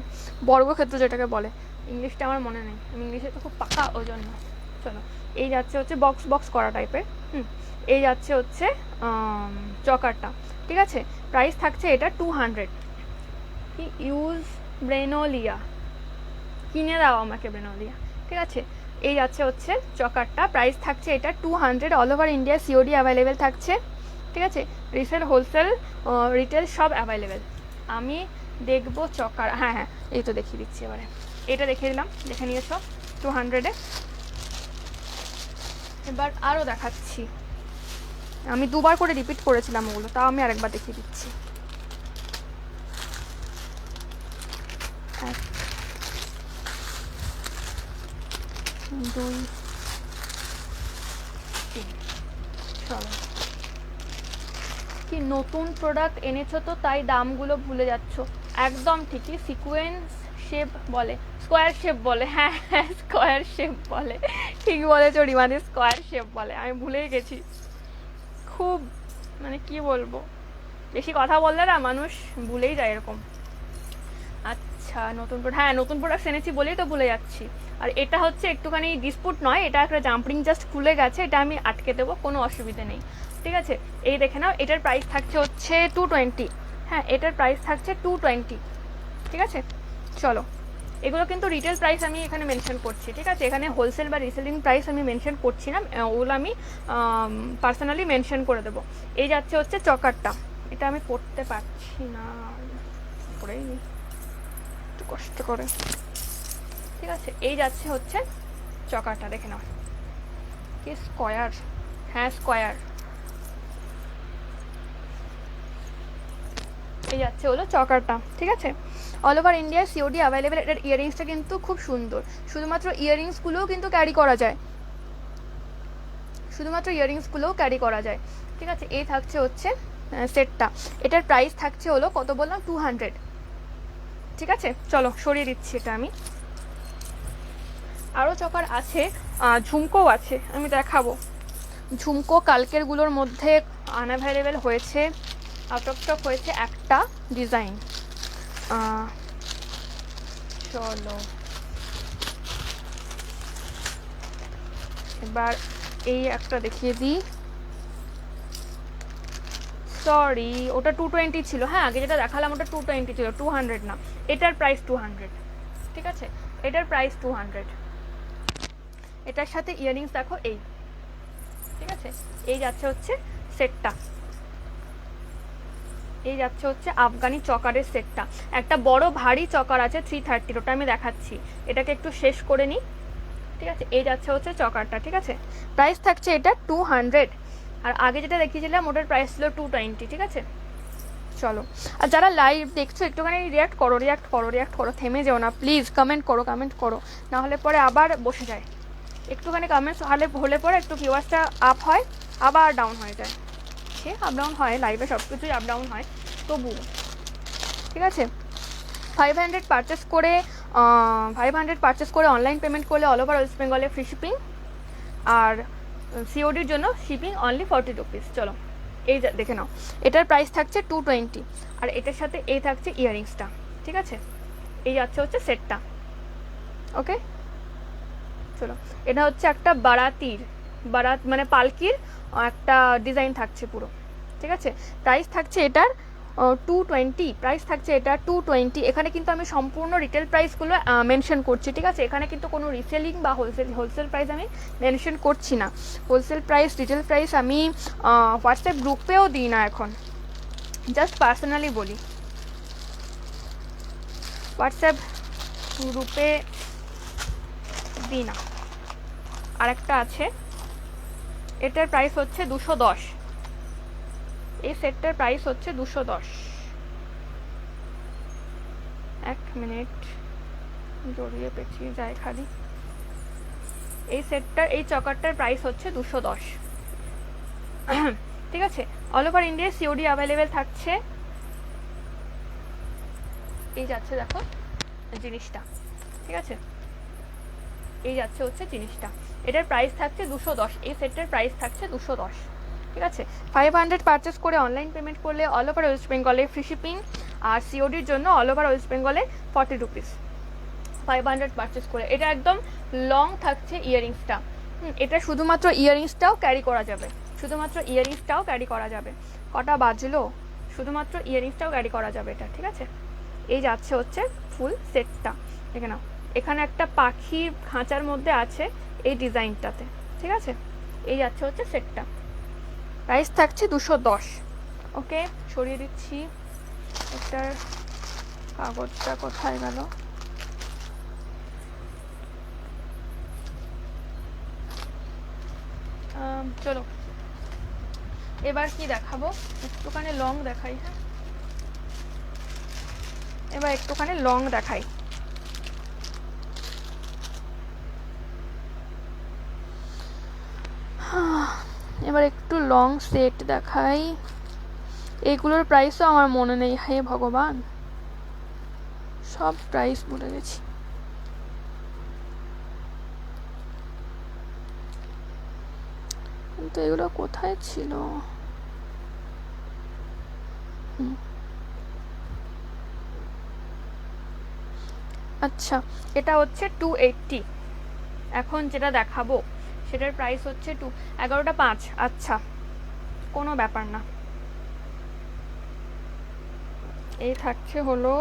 বর্গক্ষেত্র যেটাকে বলে, ইংলিশটা আমার মনে নেই, আমি ইংলিশে তো খুব পাকা ওই জন্য। চলো, এই যাচ্ছে হচ্ছে বক্স বক্স করা টাইপের। এই যাচ্ছে হচ্ছে চকারটা। ঠিক আছে, প্রাইস থাকছে এটা 200। কি ইউজ ব্রেনোলিয়া, কিনে দাও আমাকে ব্রেনোলিয়া। ঠিক আছে, এই যাচ্ছে হচ্ছে চকারটা, প্রাইস থাকছে এটা 200, all over India COD available থাকছে। ঠিক আছে, রিসেল, হোলসেল, রিটেল সব অ্যাভেলেবেল। আমি দেখবো চকার, হ্যাঁ হ্যাঁ এই তো দেখিয়ে দিচ্ছি এবারে। এটা দেখিয়ে দিলাম, দেখে নিয়েছো 200-এ। এবার আরও দেখাচ্ছি, আমি দুবার করে রিপিট করেছিলাম ওগুলো, তাও আমি আরেকবার দেখিয়ে দিচ্ছি। দুই, তিন, চলো। কি নতুন প্রোডাক্ট এনেছো তো তাই দামগুলো ভুলে যাচ্ছ? একদম ঠিকই, সিকোয়েন্স শেপ বলে, স্কোয়ার শেপ বলে, হ্যাঁ হ্যাঁ স্কোয়ার শেপ বলে, ঠিক বলেছো রিমাদি, স্কোয়ার শেপ বলে, আমি ভুলেই গেছি। খুব মানে কি বলবো, বেশি কথা বললে না মানুষ ভুলেই যায় এরকম। আচ্ছা নতুন প্রোডাক্ট, হ্যাঁ নতুন প্রোডাক্ট এনেছি বলেই তো ভুলে যাচ্ছি। আর এটা হচ্ছে একটুখানি ডিসপুট নয়, এটা একটা জাম্পিং জাস্ট খুলে গেছে, এটা আমি আটকে দেবো, কোনো অসুবিধা নেই। ঠিক আছে, এই দেখে নাও, এটার প্রাইস থাকছে হচ্ছে 220। হ্যাঁ, এটার প্রাইস থাকছে 220। ঠিক আছে, চলো এগুলো কিন্তু রিটেল প্রাইস আমি এখানে মেনশন করছি। ঠিক আছে, এখানে হোলসেল বা রিসেলিং প্রাইস আমি মেনশন করছি না, ওগুলো আমি পার্সোনালি মেনশন করে দেবো। এই যাচ্ছে হচ্ছে চকারটা, এটা আমি পড়তে পারছি না, পড়েই একটু কষ্ট করে। ঠিক আছে, এই যাচ্ছে হচ্ছে চকারটা, দেখে নাও। কি স্কোয়ার, হ্যাঁ স্কোয়ার। এই যাচ্ছে হলো চকারটা। ঠিক আছে, all over India COD available. এটার ইয়াররিংসটা কিন্তু খুব সুন্দর, শুধুমাত্র ইয়াররিংসগুলোও কিন্তু ক্যারি করা যায়, শুধুমাত্র ইয়াররিংসগুলোও ক্যারি করা যায়। ঠিক আছে, এই থাকছে হচ্ছে সেটটা। এটার প্রাইস থাকছে হলো কত বললাম, 200। ঠিক আছে, চলো সরিয়ে দিচ্ছি এটা আমি। আরও চকার আছে, ঝুমকোও আছে, আমি দেখাবো। ঝুমকো কালকেরগুলোর মধ্যে আনঅ্যাভেলেবেল হয়েছে, আউট অফ স্টক হয়েছে একটা ডিজাইন। চলো এবার এই একটা দেখিয়ে দিই। সরি, ওটা 220 ছিল। হ্যাঁ, আগে যেটা দেখালাম ওটা 220 ছিল, 200 না। এটার প্রাইস 200। ঠিক আছে, এটার প্রাইস 200। এটার সাথে ইয়াররিংস দেখো এই। ঠিক আছে, এই যাচ্ছে হচ্ছে সেটটা, এই যাচ্ছে হচ্ছে আফগানি চকারের সেটটা। একটা বড় ভারী চকার আছে 330, ওটা আমি দেখাচ্ছি। এটাকে একটু শেষ করে নিই। ঠিক আছে, এই যাচ্ছে হচ্ছে চকারটা। ঠিক আছে, প্রাইস থাকছে এটা 200, আর আগে যেটা দেখিয়েছিলাম ওটার প্রাইস ছিল 220। ঠিক আছে, চলো। আর যারা লাইভ দেখছো একটুখানি রিয়াক্ট করো, রিয়াক্ট করো, রিয়াক্ট করো, থেমে যেও না প্লিজ। কমেন্ট করো, কমেন্ট করো, না হলে পরে আবার বসে যায়। একটুখানি কমেন্টস হলে পরে একটু ভিউয়ার্সটা আপ হয়, আবার ডাউন হয়ে যায়। সে আপ ডাউন হয়, লাইভে সব কিছুই আপ ডাউন হয়, তবু। ঠিক আছে, 500 পারচেস করে অনলাইন পেমেন্ট করলে অল ওভার ওয়েস্ট বেঙ্গলে ফ্রি শিপিং, আর সিওডির জন্য শিপিং অনলি 40 রুপিস। চলো এই দেখে নাও, এটার প্রাইস থাকছে 220, আর এটার সাথে এই থাকছে ইয়াররিংসটা। ঠিক আছে, এই যাচ্ছে হচ্ছে সেটটা। ওকে, চলো। এটা হচ্ছে একটা বারাত মানে পালকির একটা ডিজাইন থাকছে পুরো। ঠিক আছে, প্রাইস থাকছে এটার 220, প্রাইস থাকছে এটা 220। এখানে কিন্তু আমি সম্পূর্ণ রিটেল প্রাইসগুলো মেনশন করছি। ঠিক আছে, এখানে কিন্তু কোনো রিসেলিং বা হোলসেল প্রাইস আমি মেনশন করছি না। হোলসেল প্রাইস, রিটেল প্রাইস আমি হোয়াটসঅ্যাপ গ্রুপেও দিই না এখন, জাস্ট পার্সোনালি বলি। হোয়াটসঅ্যাপ গ্রুপে দিই না। আরেকটা আছে, এটার প্রাইস হচ্ছে 210। এই সেটটার প্রাইস হচ্ছে 210। এক মিনিট, জড়িয়ে পেঁচিয়ে যায় খালি। এই সেটটার, এই চকারটার প্রাইস হচ্ছে 210। ঠিক আছে, all over India COD available থাকছে। এই যাচ্ছে দেখো জিনিসটা। ঠিক আছে, এই যাচ্ছে হচ্ছে জিনিসটা। এটার প্রাইস থাকছে 210, এই সেটটার প্রাইস থাকছে 210। ঠিক আছে, 500 পারচেস করে অনলাইন পেমেন্ট করলে অল ওভার ওয়েস্ট বেঙ্গলে ফ্রি শিপিং, আর সিওডির জন্য অল ওভার ওয়েস্ট বেঙ্গলে 40 রুপিস। 500 পারচেস করে। এটা একদম লং থাকছে ইয়াররিংসটা। এটা শুধুমাত্র ইয়াররিংসটাও ক্যারি করা যাবে, শুধুমাত্র ইয়াররিংসটাও ক্যারি করা যাবে। কটা বাজলো, শুধুমাত্র ইয়াররিংসটাও ক্যারি করা যাবে এটা। ঠিক আছে, এই যাচ্ছে হচ্ছে ফুল সেটটা। দেখে নাও, এখানে একটা পাখির খাঁচার মধ্যে আছে এই ডিজাইনটাতে। ঠিক আছে, এই যাচ্ছে হচ্ছে সেটটা, প্রাইস থাকছে 210। ওকে, সরিয়ে দিচ্ছি। এটার কাগজটা কোথায় গেল? চলো এবার কি দেখাবো, একটুখানি লং দেখাই। হ্যাঁ, এবার একটুখানি লং দেখাই। এবার একটু লং সেট দেখাই। এগুলোর প্রাইসও আমার মনে নেই, হে ভগবান, সব প্রাইস ভুলে গেছি। কিন্তু এগুলো কোথায় ছিল? আচ্ছা, এটা হচ্ছে 280। এখন যেটা দেখাবো সেটার প্রাইস হচ্ছে 11টা 5। আচ্ছা, কোনো ব্যাপার না। এই থাকছে হলো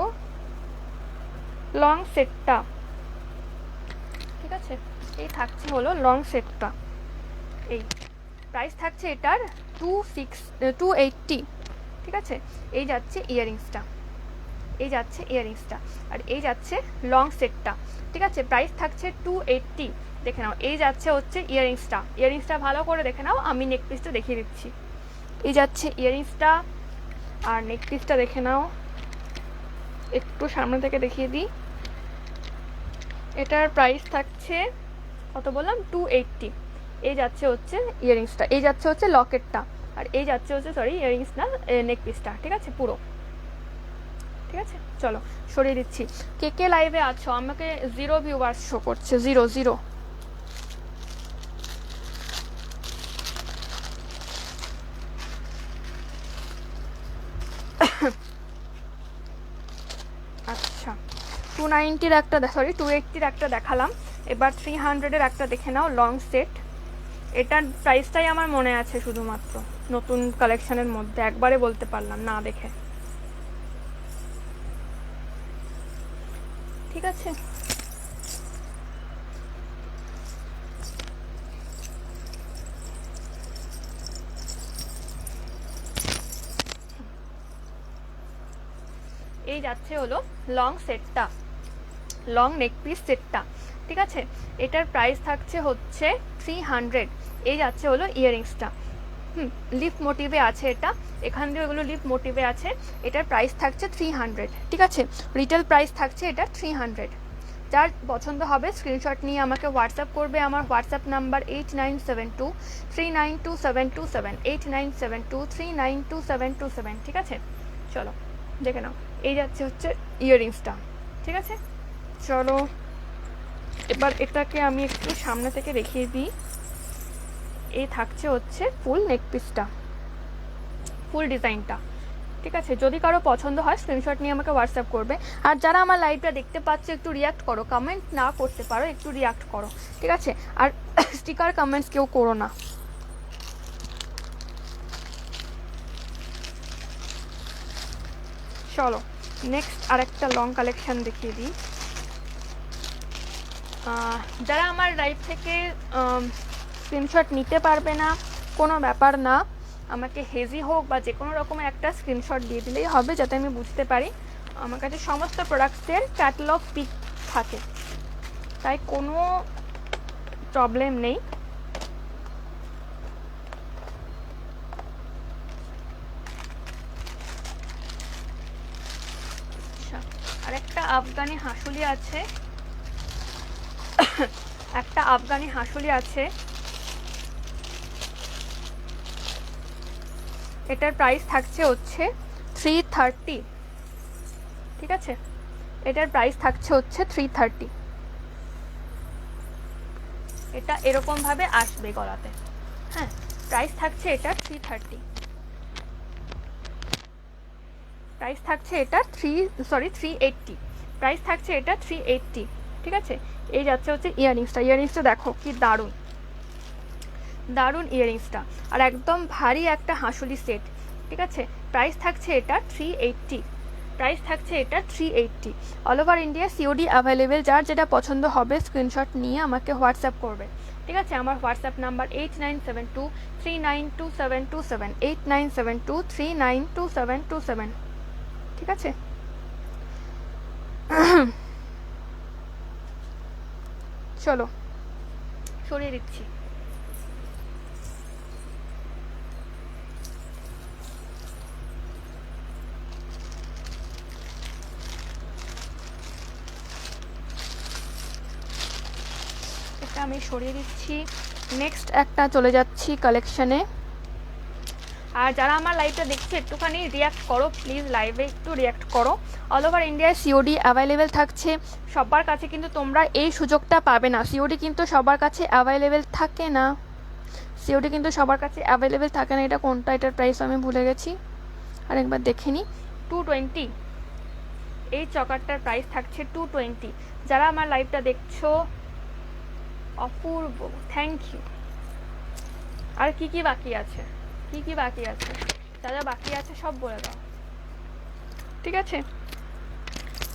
লং সেটটা। ঠিক আছে, এই থাকছে হলো লং সেটটা। এই প্রাইস থাকছে এটার 280। ঠিক আছে, এই যাচ্ছে ইয়াররিংসটা, এই যাচ্ছে ইয়াররিংসটা, আর এই যাচ্ছে লং সেটটা। ঠিক আছে, প্রাইস থাকছে 280। দেখে নাও, এই যাচ্ছে হচ্ছে ইয়াররিংসটা। ইয়াররিংসটা ভালো করে দেখে নাও, আমি নেক পিসটা দেখিয়ে দিচ্ছি। এই যাচ্ছে ইয়াররিংসটা, আর নেক পিসটা দেখে নাও। একটু সামনে থেকে দেখিয়ে দিই। এটার প্রাইস থাকছে কত বললাম, 280। এই যাচ্ছে হচ্ছে ইয়াররিংসটা, এই যাচ্ছে হচ্ছে লকেটটা, আর এই যাচ্ছে হচ্ছে, সরি ইয়াররিংস না, নেক পিসটা। ঠিক আছে, পুরো। ঠিক আছে, চলো সরিয়ে দিচ্ছি। কে কে লাইভে আছো? আমাকে 0 ভিউয়ার্স শো করছে, 0 আচ্ছা, 290-র একটা, সরি 280-র একটা দেখালাম, এবার 300-এর একটা দেখে নাও, লং সেট। এটার প্রাইসটাই আমার মনে আছে শুধুমাত্র, নতুন কালেকশনের মধ্যে একবারে বলতে পারলাম না দেখে। ঠিক আছে, এই যাচ্ছে হলো লং সেটটা, লং নেক পিস সেটটা। ঠিক আছে, এটার প্রাইস থাকছে হচ্ছে 300। এই যাচ্ছে হলো ইয়াররিংসটা, লিফ মোটিভে আছে এটা, এখান দিয়ে ওগুলো লিফ মোটিভে আছে। এটার প্রাইস থাকছে 300। ঠিক আছে, রিটেল প্রাইস থাকছে এটা 300। যার পছন্দ হবে স্ক্রিনশট নিয়ে আমাকে হোয়াটসঅ্যাপ করবে। আমার হোয়াটসঅ্যাপ নাম্বার 8972392727, 8972392727। ঠিক আছে, চলো দেখে নাও। এই যাচ্ছে হচ্ছে ইয়াররিংসটা। ঠিক আছে, চলো এবার এটাকে আমি একটু সামনে থেকে দেখিয়ে দিই। এই থাকছে হচ্ছে ফুল নেক পিসটা, ফুল ডিজাইনটা। ঠিক আছে, যদি কারো পছন্দ হয় স্ক্রিনশট নিয়ে আমাকে হোয়াটসঅ্যাপ করবে। আর যারা আমার লাইভটা দেখতে পাচ্ছে একটু রিয়াক্ট করো, কমেন্ট না করতে পারো একটু রিয়াক্ট করো। ঠিক আছে, আর স্টিকার কমেন্টস কেউ করো না। চলো নেক্সট আরেকটা লং কালেকশন দেখিয়ে দিই। যারা আমার লাইভ থেকে স্ক্রিনশট নিতে পারবে না, কোনো ব্যাপার না, আমাকে হেজি হোক বা যে কোনো রকমের একটা স্ক্রিনশট দিয়ে দিলেই হবে, যাতে আমি বুঝতে পারি। আমার কাছে সমস্ত প্রোডাক্টসের ক্যাটালগ পিক থাকে, তাই কোনো প্রবলেম নেই। আচ্ছা, আরেকটা আফগানি হাঁসুলি আছে, একটা আফগানি হাঁসুলি আছে, এটার প্রাইস থাকছে হচ্ছে 330। ঠিক আছে, এটার প্রাইস থাকছে হচ্ছে 330। এটা এরকম ভাবে আসবে গলাতে। হ্যাঁ, প্রাইস থাকছে এটা 330। প্রাইস থাকছে এটা 380। প্রাইস থাকছে এটা 380। ঠিক আছে, এই যাচ্ছে হচ্ছে ইয়াররিংসটা। ইয়াররিংসটা দেখো কি দারুণ, দারুণ ইয়াররিংসটা, আর একদম ভারী একটা হাঁসুলি সেট। ঠিক আছে, প্রাইস থাকছে এটা 380। প্রাইস থাকছে এটা 380। All over India COD available. যার যেটা পছন্দ হবে স্ক্রিনশট নিয়ে আমাকে হোয়াটসঅ্যাপ করবে। ঠিক আছে, আমার হোয়াটসঅ্যাপ নাম্বার 8972392727, 8972392727। ঠিক আছে, চলো সরিয়ে দিচ্ছি। এটা আমি সরিয়ে দিচ্ছি। নেক্সট একটা চলে যাচ্ছি কালেকশনে। আর যারা আমার লাইভটা দেখছে একটুখানি রিয়াক্ট করো প্লিজ, লাইভে একটু রিয়াক্ট করো। অল ওভার ইন্ডিয়ায় সিওডি অ্যাভেলেবেল থাকছে। সবার কাছে কিন্তু তোমরা এই সুযোগটা পাবে না, সিওডি কিন্তু সবার কাছে অ্যাভেলেবেল থাকে না, সিওডি কিন্তু সবার কাছে অ্যাভেলেবেল থাকে না। এটা কোনটা, এটার প্রাইস আমি ভুলে গেছি, আরেকবার দেখে নিই। 220। এই চকারটার প্রাইস থাকছে 220। যারা আমার লাইভটা দেখছো অপূর্ব, থ্যাংক ইউ। আর কি কি বাকি আছে, কি কি বাকি আছে, যা যা বাকি আছে সব বলে দাও। ঠিক আছে,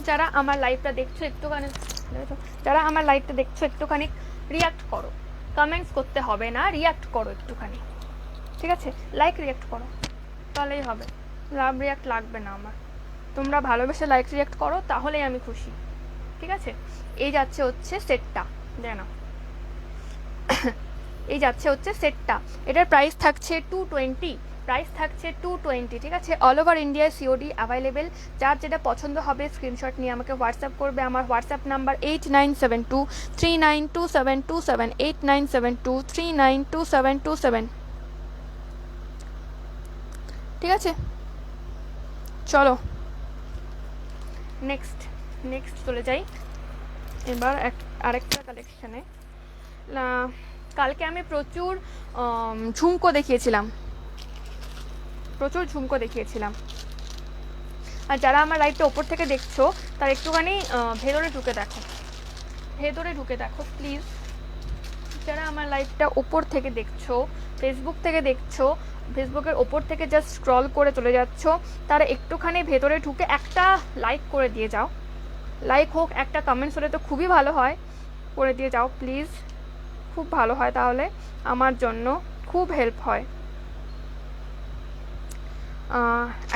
যারা আমার লাইভটা দেখছো একটুখানি, যারা আমার লাইভটা দেখছো একটুখানি রিয়াক্ট করো, কমেন্টস করতে হবে না, রিয়াক্ট করো একটুখানি। ঠিক আছে, লাইক রিয়াক্ট করো তাহলেই হবে, লাভ রিয়াক্ট লাগবে না আমার। তোমরা ভালোবেসে লাইক রিয়াক্ট করো তাহলেই আমি খুশি। ঠিক আছে, এই যাচ্ছে হচ্ছে সেটটা, জানো এই যাচ্ছে হচ্ছে সেটটা। এটার প্রাইস থাকছে 220। প্রাইস থাকছে 220। ঠিক আছে, অল ওভার ইন্ডিয়ায় সিওডি অ্যাভেলেবেল। যার যেটা পছন্দ হবে স্ক্রিনশট নিয়ে আমাকে হোয়াটসঅ্যাপ করবে। আমার হোয়াটসঅ্যাপ নাম্বার 8972392727, 8972392727। ঠিক আছে, চলো নেক্সট নেক্সট চলে যাই এবার আরেকটা কালেকশানে। কালকে আমি প্রচুর ঝুমকো দেখিয়েছিলাম, আর যারা আমার লাইভটা ওপর থেকে দেখছো তারা একটুখানি ভেতরে ঢুকে দেখো প্লিজ। যারা আমার লাইভটা ওপর থেকে দেখছো, ফেসবুক থেকে দেখছো, ফেসবুকের ওপর থেকে জাস্ট স্ক্রল করে চলে যাচ্ছ, তারা একটুখানি ভেতরে ঢুকে একটা লাইক করে দিয়ে যাও। লাইক হোক, একটা কমেন্টস হলে তো খুবই ভালো হয়, করে দিয়ে যাও প্লিজ, খুব ভালো হয়, তাহলে আমার জন্য খুব হেল্প হয়।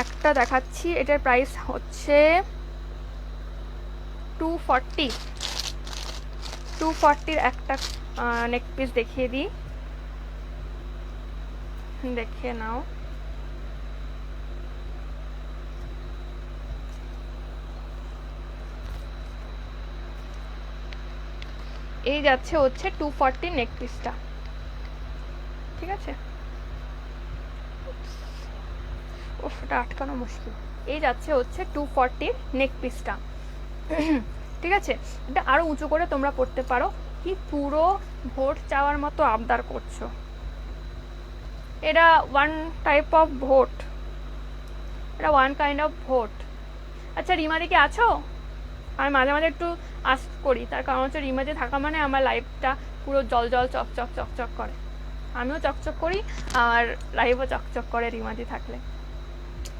একটা দেখাচ্ছি, এটার প্রাইস হচ্ছে 240 একটা নেক পিস দেখিয়ে দিই, দেখে নাও। এই যাচ্ছে হচ্ছে 240 নেক পিসটা, ঠিক আছে। ওটা আটকানো মুশকিল। এই যাচ্ছে হচ্ছে 240 নেক পিসটা, ঠিক আছে। এটা আরো উঁচু করে তোমরা পড়তে পারো। কি পুরো ভোট চাওয়ার মতো আবদার করছো, এটা ওয়ান টাইপ অফ ভোট, এটা ওয়ান কাইন্ড অফ ভোট। আচ্ছা রিমাদি কি আছো? আমি মাঝে মাঝে একটু আস করি, তার কারণ হচ্ছে রিমাদি থাকা মানে আমার লাইফটা পুরো জল জল চকচক চকচক করে। আমিও চকচক করি, আর লাইভও চকচক করে রিমাদি থাকলে,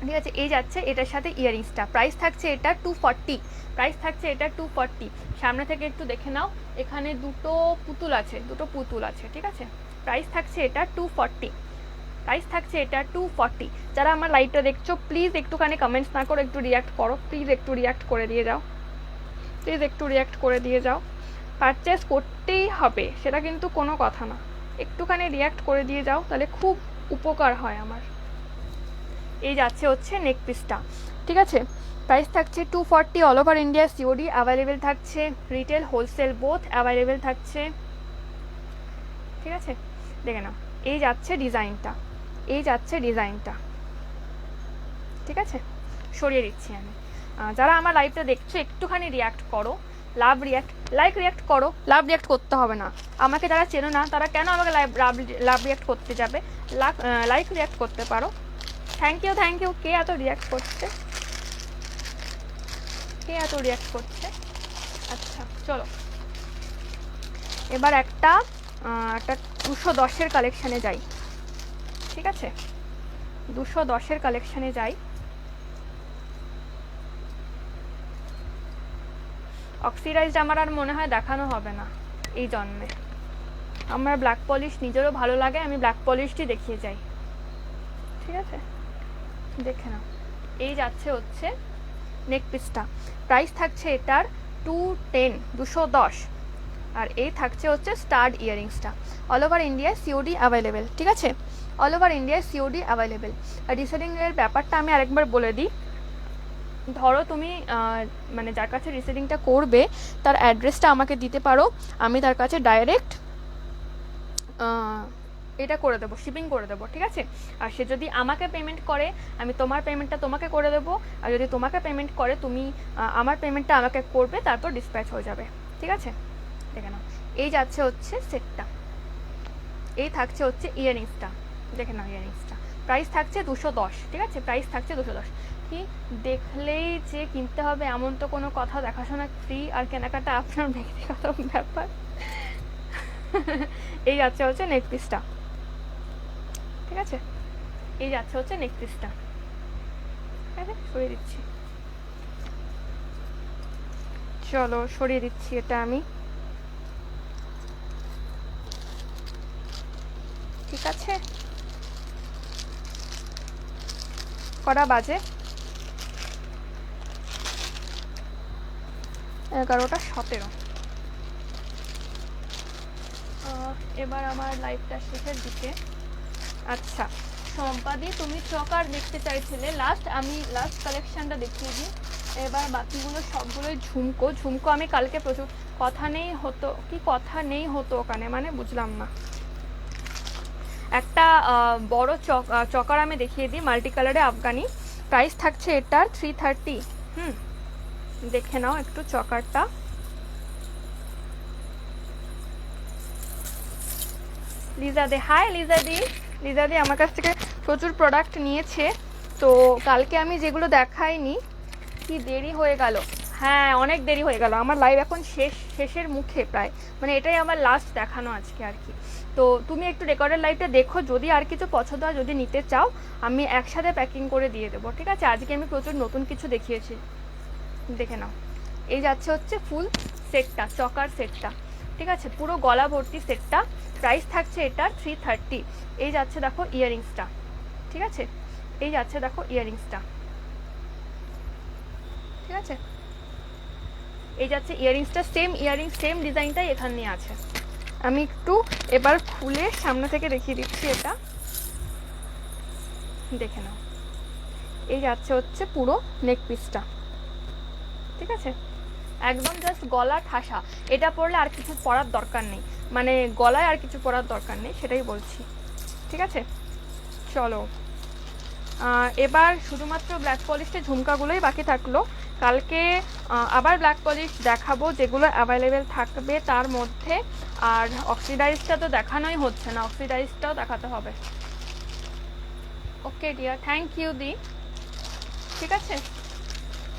ঠিক আছে। এই যাচ্ছে এটার সাথে ইয়ারিংসটা, প্রাইস থাকছে এটা 240। সামনে থেকে একটু দেখে নাও, এখানে দুটো পুতুল আছে, ঠিক আছে। প্রাইস থাকছে এটা 240। যারা আমার লাইভটা দেখছো প্লিজ একটুখানি কমেন্টস না করো, একটু রিয়াক্ট করো প্লিজ, একটু রিয়াক্ট করে দিয়ে যাও। পারচেস করতেই হবে সেটা কিন্তু কোনো কথা না, একটুখানি রিয়াক্ট করে দিয়ে যাও, তাহলে খুব উপকার হয় আমার। এই যাচ্ছে হচ্ছে নেক পিসটা, ঠিক আছে। প্রাইস থাকছে 240, all over India COD available থাকছে, রিটেল হোলসেল বোথ অ্যাভেলেবেল থাকছে, ঠিক আছে। দেখে নাও, এই যাচ্ছে ডিজাইনটা, ঠিক আছে। সরিয়ে দিচ্ছি আমি। যারা আমার লাইভটা দেখছো একটুখানি রিয়াক্ট করো, লাভ রিয়াক্ট করতে হবে না। আমাকে যারা চেনো না তারা কেন আমাকে লাভ রিয়াক্ট করতে যাবে, লাইক রিয়াক্ট করতে পারো। Thank you. কে এত রিয়াক্ট করছে? আচ্ছা চলো, এবার একটা 210-এর কালেকশানে যাই, ঠিক আছে। 210-এর কালেকশানে যাই। অক্সিডাইজড আমার আর মনে হয় দেখানো হবে না এই জন্মে। আমার ব্ল্যাক পলিশ নিজেরও ভালো লাগে, আমি ব্ল্যাক পলিশটি দেখিয়ে যাই, ঠিক আছে। দেখে নাও, এই যাচ্ছে হচ্ছে নেক পিসটা, প্রাইস থাকছে এটার 210, আর এই থাকছে হচ্ছে স্টার্ড ইয়ারিংসটা। All over India COD available, ঠিক আছে। All over India COD available. আর রিসেলিংয়ের ব্যাপারটা আমি আরেকবার বলে দিই। ধরো তুমি মানে যার কাছে রিসেলিংটা করবে তার অ্যাড্রেসটা আমাকে দিতে পারো, আমি তার কাছে ডাইরেক্ট এটা করে দেবো, শিপিং করে দেবো, ঠিক আছে। আর সে যদি আমাকে পেমেন্ট করে আমি তোমার পেমেন্টটা তোমাকে করে দেবো, আর যদি তোমাকে পেমেন্ট করে তুমি আমার পেমেন্টটা আমাকে করবে, তারপর ডিসপ্যাচ হয়ে যাবে, ঠিক আছে। দেখে নাও, এই যাচ্ছে হচ্ছে সেটটা, এই থাকছে হচ্ছে ইয়ারিংসটা, দেখে নাও ইয়ারিংসটা। প্রাইস থাকছে 210, ঠিক আছে। প্রাইস থাকছে 210। কি দেখলেই যে কিনতে হবে এমন তো কোনো কথা, দেখাশোনা ফ্রি, আর কেনাকাটা আপনার ব্যক্তিগত ব্যাপার। এই যাচ্ছে হচ্ছে নেক পিসটা, ঠিক আছে। এই যাচ্ছে হচ্ছে নেক পিসটা, ঠিক আছে। সরিয়ে দিচ্ছি, চলো সরিয়ে দিচ্ছি এটা আমি, ঠিক আছে। কটা বাজে? 11:17। এবার আমার লাইভটা শেষের দিকে। আচ্ছা সম্পাদি, তুমি চকার দেখতে চাইছিলে আমি লাস্ট কালেকশানটা দেখিয়ে দিই। এবার বাকিগুলো সবগুলোই ঝুমকো। আমি কালকে প্রচুর কথা নেই হতো ওখানে, মানে বুঝলাম না। একটা বড় চকার আমি দেখিয়ে দিই, মাল্টি কালারে আফগানি। প্রাইস থাকছে এটার 330। দেখে নাও একটু চকারটা। লিজা দে, হাই লিজা দি। লিজা দি আমার কাছ থেকে প্রচুর প্রোডাক্ট নিয়েছে, তো কালকে আমি যেগুলো দেখাইনি, কি দেরি হয়ে গেল, হ্যাঁ অনেক দেরি হয়ে গেল, আমার লাইভ এখন শেষের মুখে প্রায়, মানে এটাই আমার লাস্ট দেখানো আজকে আর কি। তো তুমি একটু রেকর্ডের লাইভটা দেখো, যদি আর কিছু পছন্দ হয়, যদি নিতে চাও আমি একসাথে প্যাকিং করে দিয়ে দেবো, ঠিক আছে। আজকে আমি প্রচুর নতুন কিছু দেখিয়েছি, দেখে নাও। এই যাচ্ছে হচ্ছে ফুল সেটটা, চকার সেটটা, ঠিক আছে, পুরো গলা ভর্তি সেটটা। প্রাইস থাকছে এটার 330। এই যাচ্ছে দেখো ইয়াররিংসটা, ঠিক আছে, এই যাচ্ছে দেখো ইয়াররিংসটা, ঠিক আছে, এই যাচ্ছে ইয়াররিংসটা, সেম ইয়াররিংস সেম ডিজাইনটাই এখানে আছে। আমি একটু এবার খুলে সামনে থেকে দেখিয়ে দিচ্ছি, এটা দেখে নাও। এই যাচ্ছে হচ্ছে পুরো নেক পিসটা, ঠিক আছে, একদম জাস্ট গলা ঠাসা। এটা পরলে আর কিছু পরার দরকার নেই, মানে গলায় আর কিছু পরার দরকার নেই, সেটাই বলছি, ঠিক আছে। চলো এবার শুধুমাত্র ব্ল্যাক পলিশের ঝুমকাগুলোই বাকি থাকলো। কালকে আবার ব্ল্যাক পলিশ দেখাবো যেগুলো অ্যাভেলেবেল থাকবে তার মধ্যে। আর অক্সিডাইজটা তো দেখানোই হচ্ছে না, অক্সিডাইজটাও দেখাতে হবে। ওকে ডিয়ার, থ্যাংক ইউ দি, ঠিক আছে,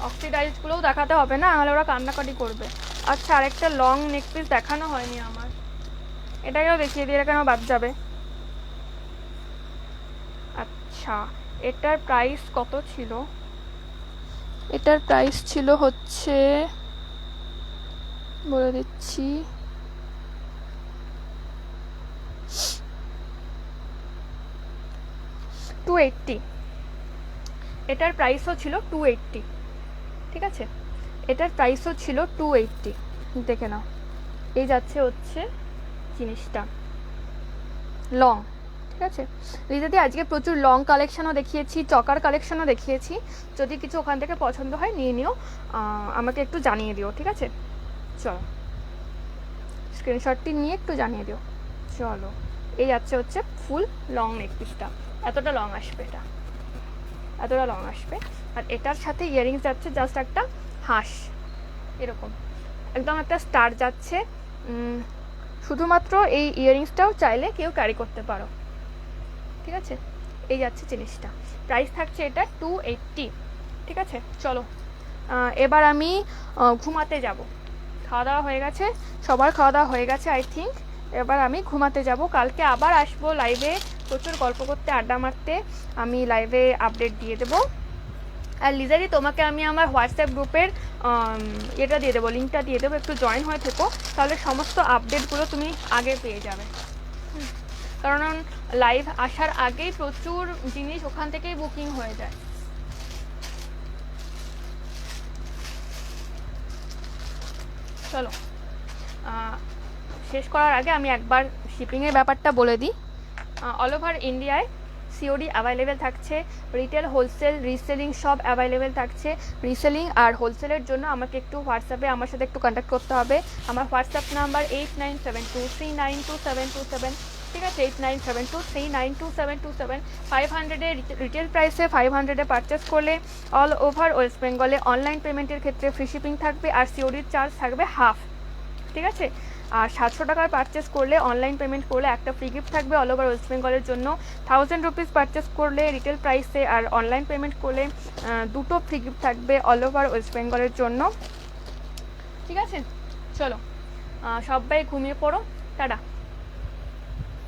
অক্সিডাইজগুলোও দেখাতে হবে না, নাহলে ওরা কান্নাকাটি করবে। আচ্ছা, আরেকটা লং নেক পিস দেখানো হয়নি আমার, এটাকেও দেখিয়ে দিয়ে কেন বাদ যাবে। আচ্ছা, এটার প্রাইস কত ছিল? এটার প্রাইস ছিল হচ্ছে, বলে দিচ্ছি, 280। এটার প্রাইসও ছিল 280, ঠিক আছে, এটার প্রাইসও ছিল 280, দেখে নাও। এই যাচ্ছে হচ্ছে জিনিসটা লং, ঠিক আছে। রিজাদি আজকে প্রচুর লং কালেকশনও দেখিয়েছি, চকার কালেকশনও দেখিয়েছি, যদি কিছু ওখান থেকে পছন্দ হয় নিয়ে নিও, আমাকে একটু জানিয়ে দিও, ঠিক আছে। চলো স্ক্রিনশটটি নিয়ে একটু জানিয়ে দিও। চলো, এই যাচ্ছে হচ্ছে ফুল লং নেক পিসটা, এতটা লং আসবে, এটা এতটা লং আসবে। আর এটার সাথে ইয়াররিংস যাচ্ছে জাস্ট একটা হাঁস, এরকম একদম একটা স্টার যাচ্ছে। শুধুমাত্র এই ইয়াররিংসটাও চাইলে কেউ ক্যারি করতে পারো, ঠিক আছে। এই যাচ্ছে জিনিসটা, প্রাইস থাকছে এটা 280, ঠিক আছে। চলো এবার আমি ঘুমাতে যাব, খাওয়া দাওয়া হয়ে গেছে, সবার খাওয়া দাওয়া হয়ে গেছে আই থিঙ্ক। এবার আমি ঘুমাতে যাব, কালকে আবার আসবো লাইভে প্রচুর গল্প করতে, আড্ডা মারতে, আমি লাইভে আপডেট দিয়ে দেবো। আর লিজারি, তোমাকে আমি আমার হোয়াটসঅ্যাপ গ্রুপের এটা দিয়ে দেবো, লিঙ্কটা দিয়ে দেবো, একটু জয়েন হয়ে থেকো, তাহলে সমস্ত আপডেটগুলো তুমি আগে পেয়ে যাবে। কারণ লাইভ আসার আগেই প্রচুর জিনিস ওখান থেকেই বুকিং হয়ে যায়। চলো শেষ করার আগে আমি একবার শিপিংয়ের ব্যাপারটা বলে দিই। অল ওভার ইন্ডিয়ায় সিওডি অ্যাভেলেবেল থাকছে, রিটেল হোলসেল রিসেলিং সব অ্যাভেলেবেল থাকছে। রিসেলিং আর হোলসেলের জন্য আমাকে একটু হোয়াটসঅ্যাপে আমার সাথে একটু কন্ট্যাক্ট করতে হবে। আমার হোয়াটসঅ্যাপ নাম্বার 8972392727, ঠিক আছে, 8972392727। 500-এ রিটেল প্রাইসে 500-এ পারচেস করলে অল ওভার ওয়েস্ট বেঙ্গলে অনলাইন পেমেন্টের ক্ষেত্রে ফ্রি শিপিং থাকবে, আর সিওডির চার্জ থাকবে হাফ, ঠিক আছে। আর 700 টাকার পারচেস করলে অনলাইন পেমেন্ট করলে একটা ফ্রি গিফট থাকবে অল ওভার ওয়েস্ট বেঙ্গলের জন্য। 1000 রুপিস পারচেস করলে রিটেল প্রাইসে আর অনলাইন পেমেন্ট করলে দুটো ফ্রি গিফট থাকবে অল ওভার ওয়েস্ট বেঙ্গলের জন্য, ঠিক আছে। চলো সবাই ঘুমিয়ে পড়ো, টাটা।